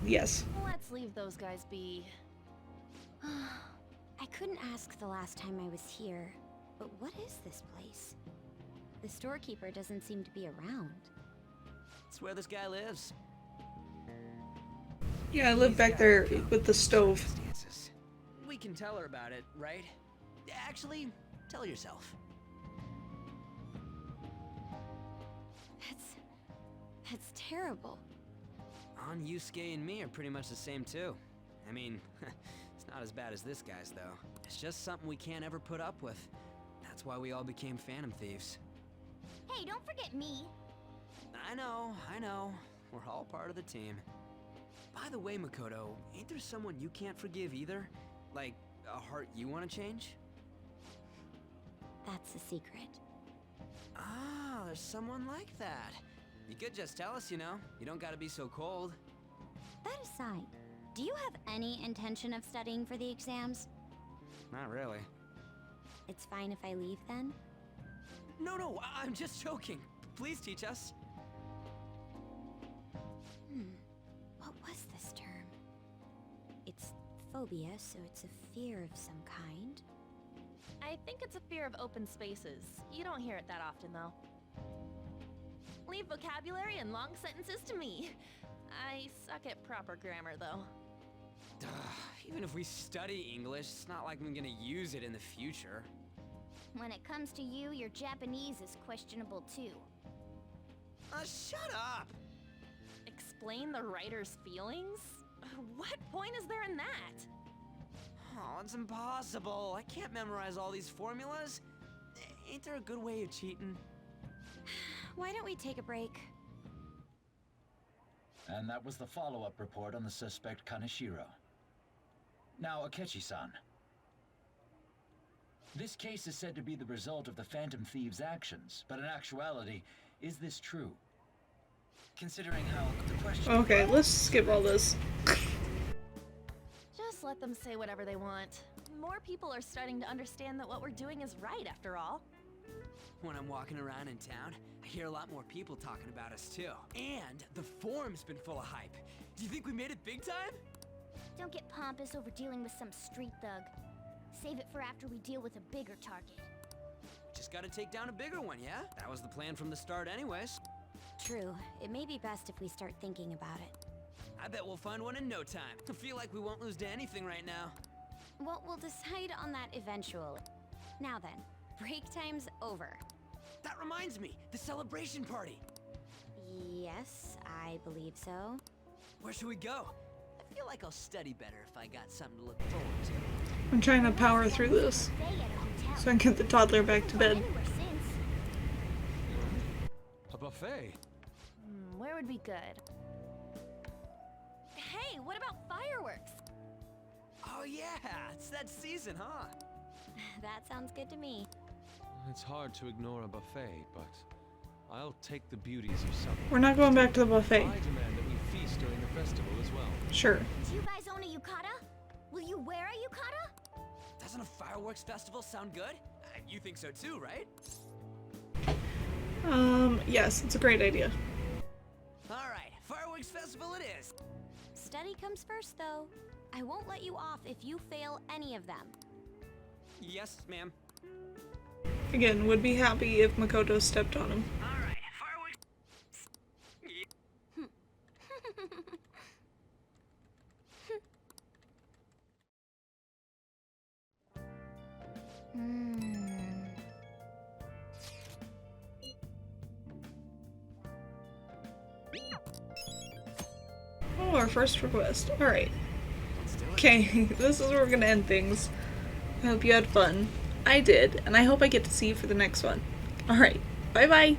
Yes. Let's leave those guys be. I couldn't ask the last time I was here, but what is this place? The storekeeper doesn't seem to be around. It's where this guy lives. Yeah, I live back there with the stove. We can tell her about it, right? Actually, tell yourself. That's terrible. On Yusuke and me are pretty much the same too. I mean, it's not as bad as this guy's though. It's just something we can't ever put up with. That's why we all became Phantom Thieves. Hey, don't forget me. I know. We're all part of the team. By the way, Makoto, ain't there someone you can't forgive either? Like, a heart you want to change? That's a secret. Ah, there's someone like that. You could just tell us, you know. You don't gotta be so cold. That aside, do you have any intention of studying for the exams? Not really. It's fine if I leave then? No, I'm just joking. Please teach us. What was this term? It's phobia, so it's a fear of some kind. I think it's a fear of open spaces. You don't hear it that often, though. Leave vocabulary and long sentences to me. I suck at proper grammar, though. Even if we study English, it's not like I'm gonna use it in the future. When it comes to you, your Japanese is questionable too. Shut up! Explain the writer's feelings? What point is there in that? Oh, it's impossible. I can't memorize all these formulas. Ain't there a good way of cheating? Why don't we take a break? And that was the follow-up report on the suspect Kaneshiro. Now, Akechi-san. This case is said to be the result of the Phantom Thieves' actions, but in actuality, is this true? Considering how the question... Okay, let's skip all this. Just let them say whatever they want. More people are starting to understand that what we're doing is right, after all. When I'm walking around in town, I hear a lot more people talking about us too. And the forum's been full of hype. Do you think we made it big time? Don't get pompous over dealing with some street thug. Save it for after we deal with a bigger target. Just gotta take down a bigger one, yeah? That was the plan from the start anyways. True. It may be best if we start thinking about it. I bet we'll find one in no time. I feel like we won't lose to anything right now. Well, we'll decide on that eventually. Now then, break time's over. That reminds me, the celebration party. Yes, I believe so. Where should we go? I feel like I'll study better if I got something to look forward to. I'm trying to power through this so I can get the toddler back to bed. A buffet? Where would be good? Hey, what about fireworks? Oh yeah, it's that season, huh? That sounds good to me. It's hard to ignore a buffet, but I'll take the beauties of summer. We're not going back to the buffet. I demand that we feast during the festival as well. Sure. Do you guys own a yukata? Will you wear a yukata? Doesn't a fireworks festival sound good? You think so too, right? Yes, it's a great idea. Alright, fireworks festival it is! Study comes first, though. I won't let you off if you fail any of them. Yes, ma'am. Again, would be happy if Makoto stepped on him. Alright, fireworks... Oh, our first request. Alright. Okay, this is where we're gonna end things. I hope you had fun. I did, and I hope I get to see you for the next one. Alright, bye-bye!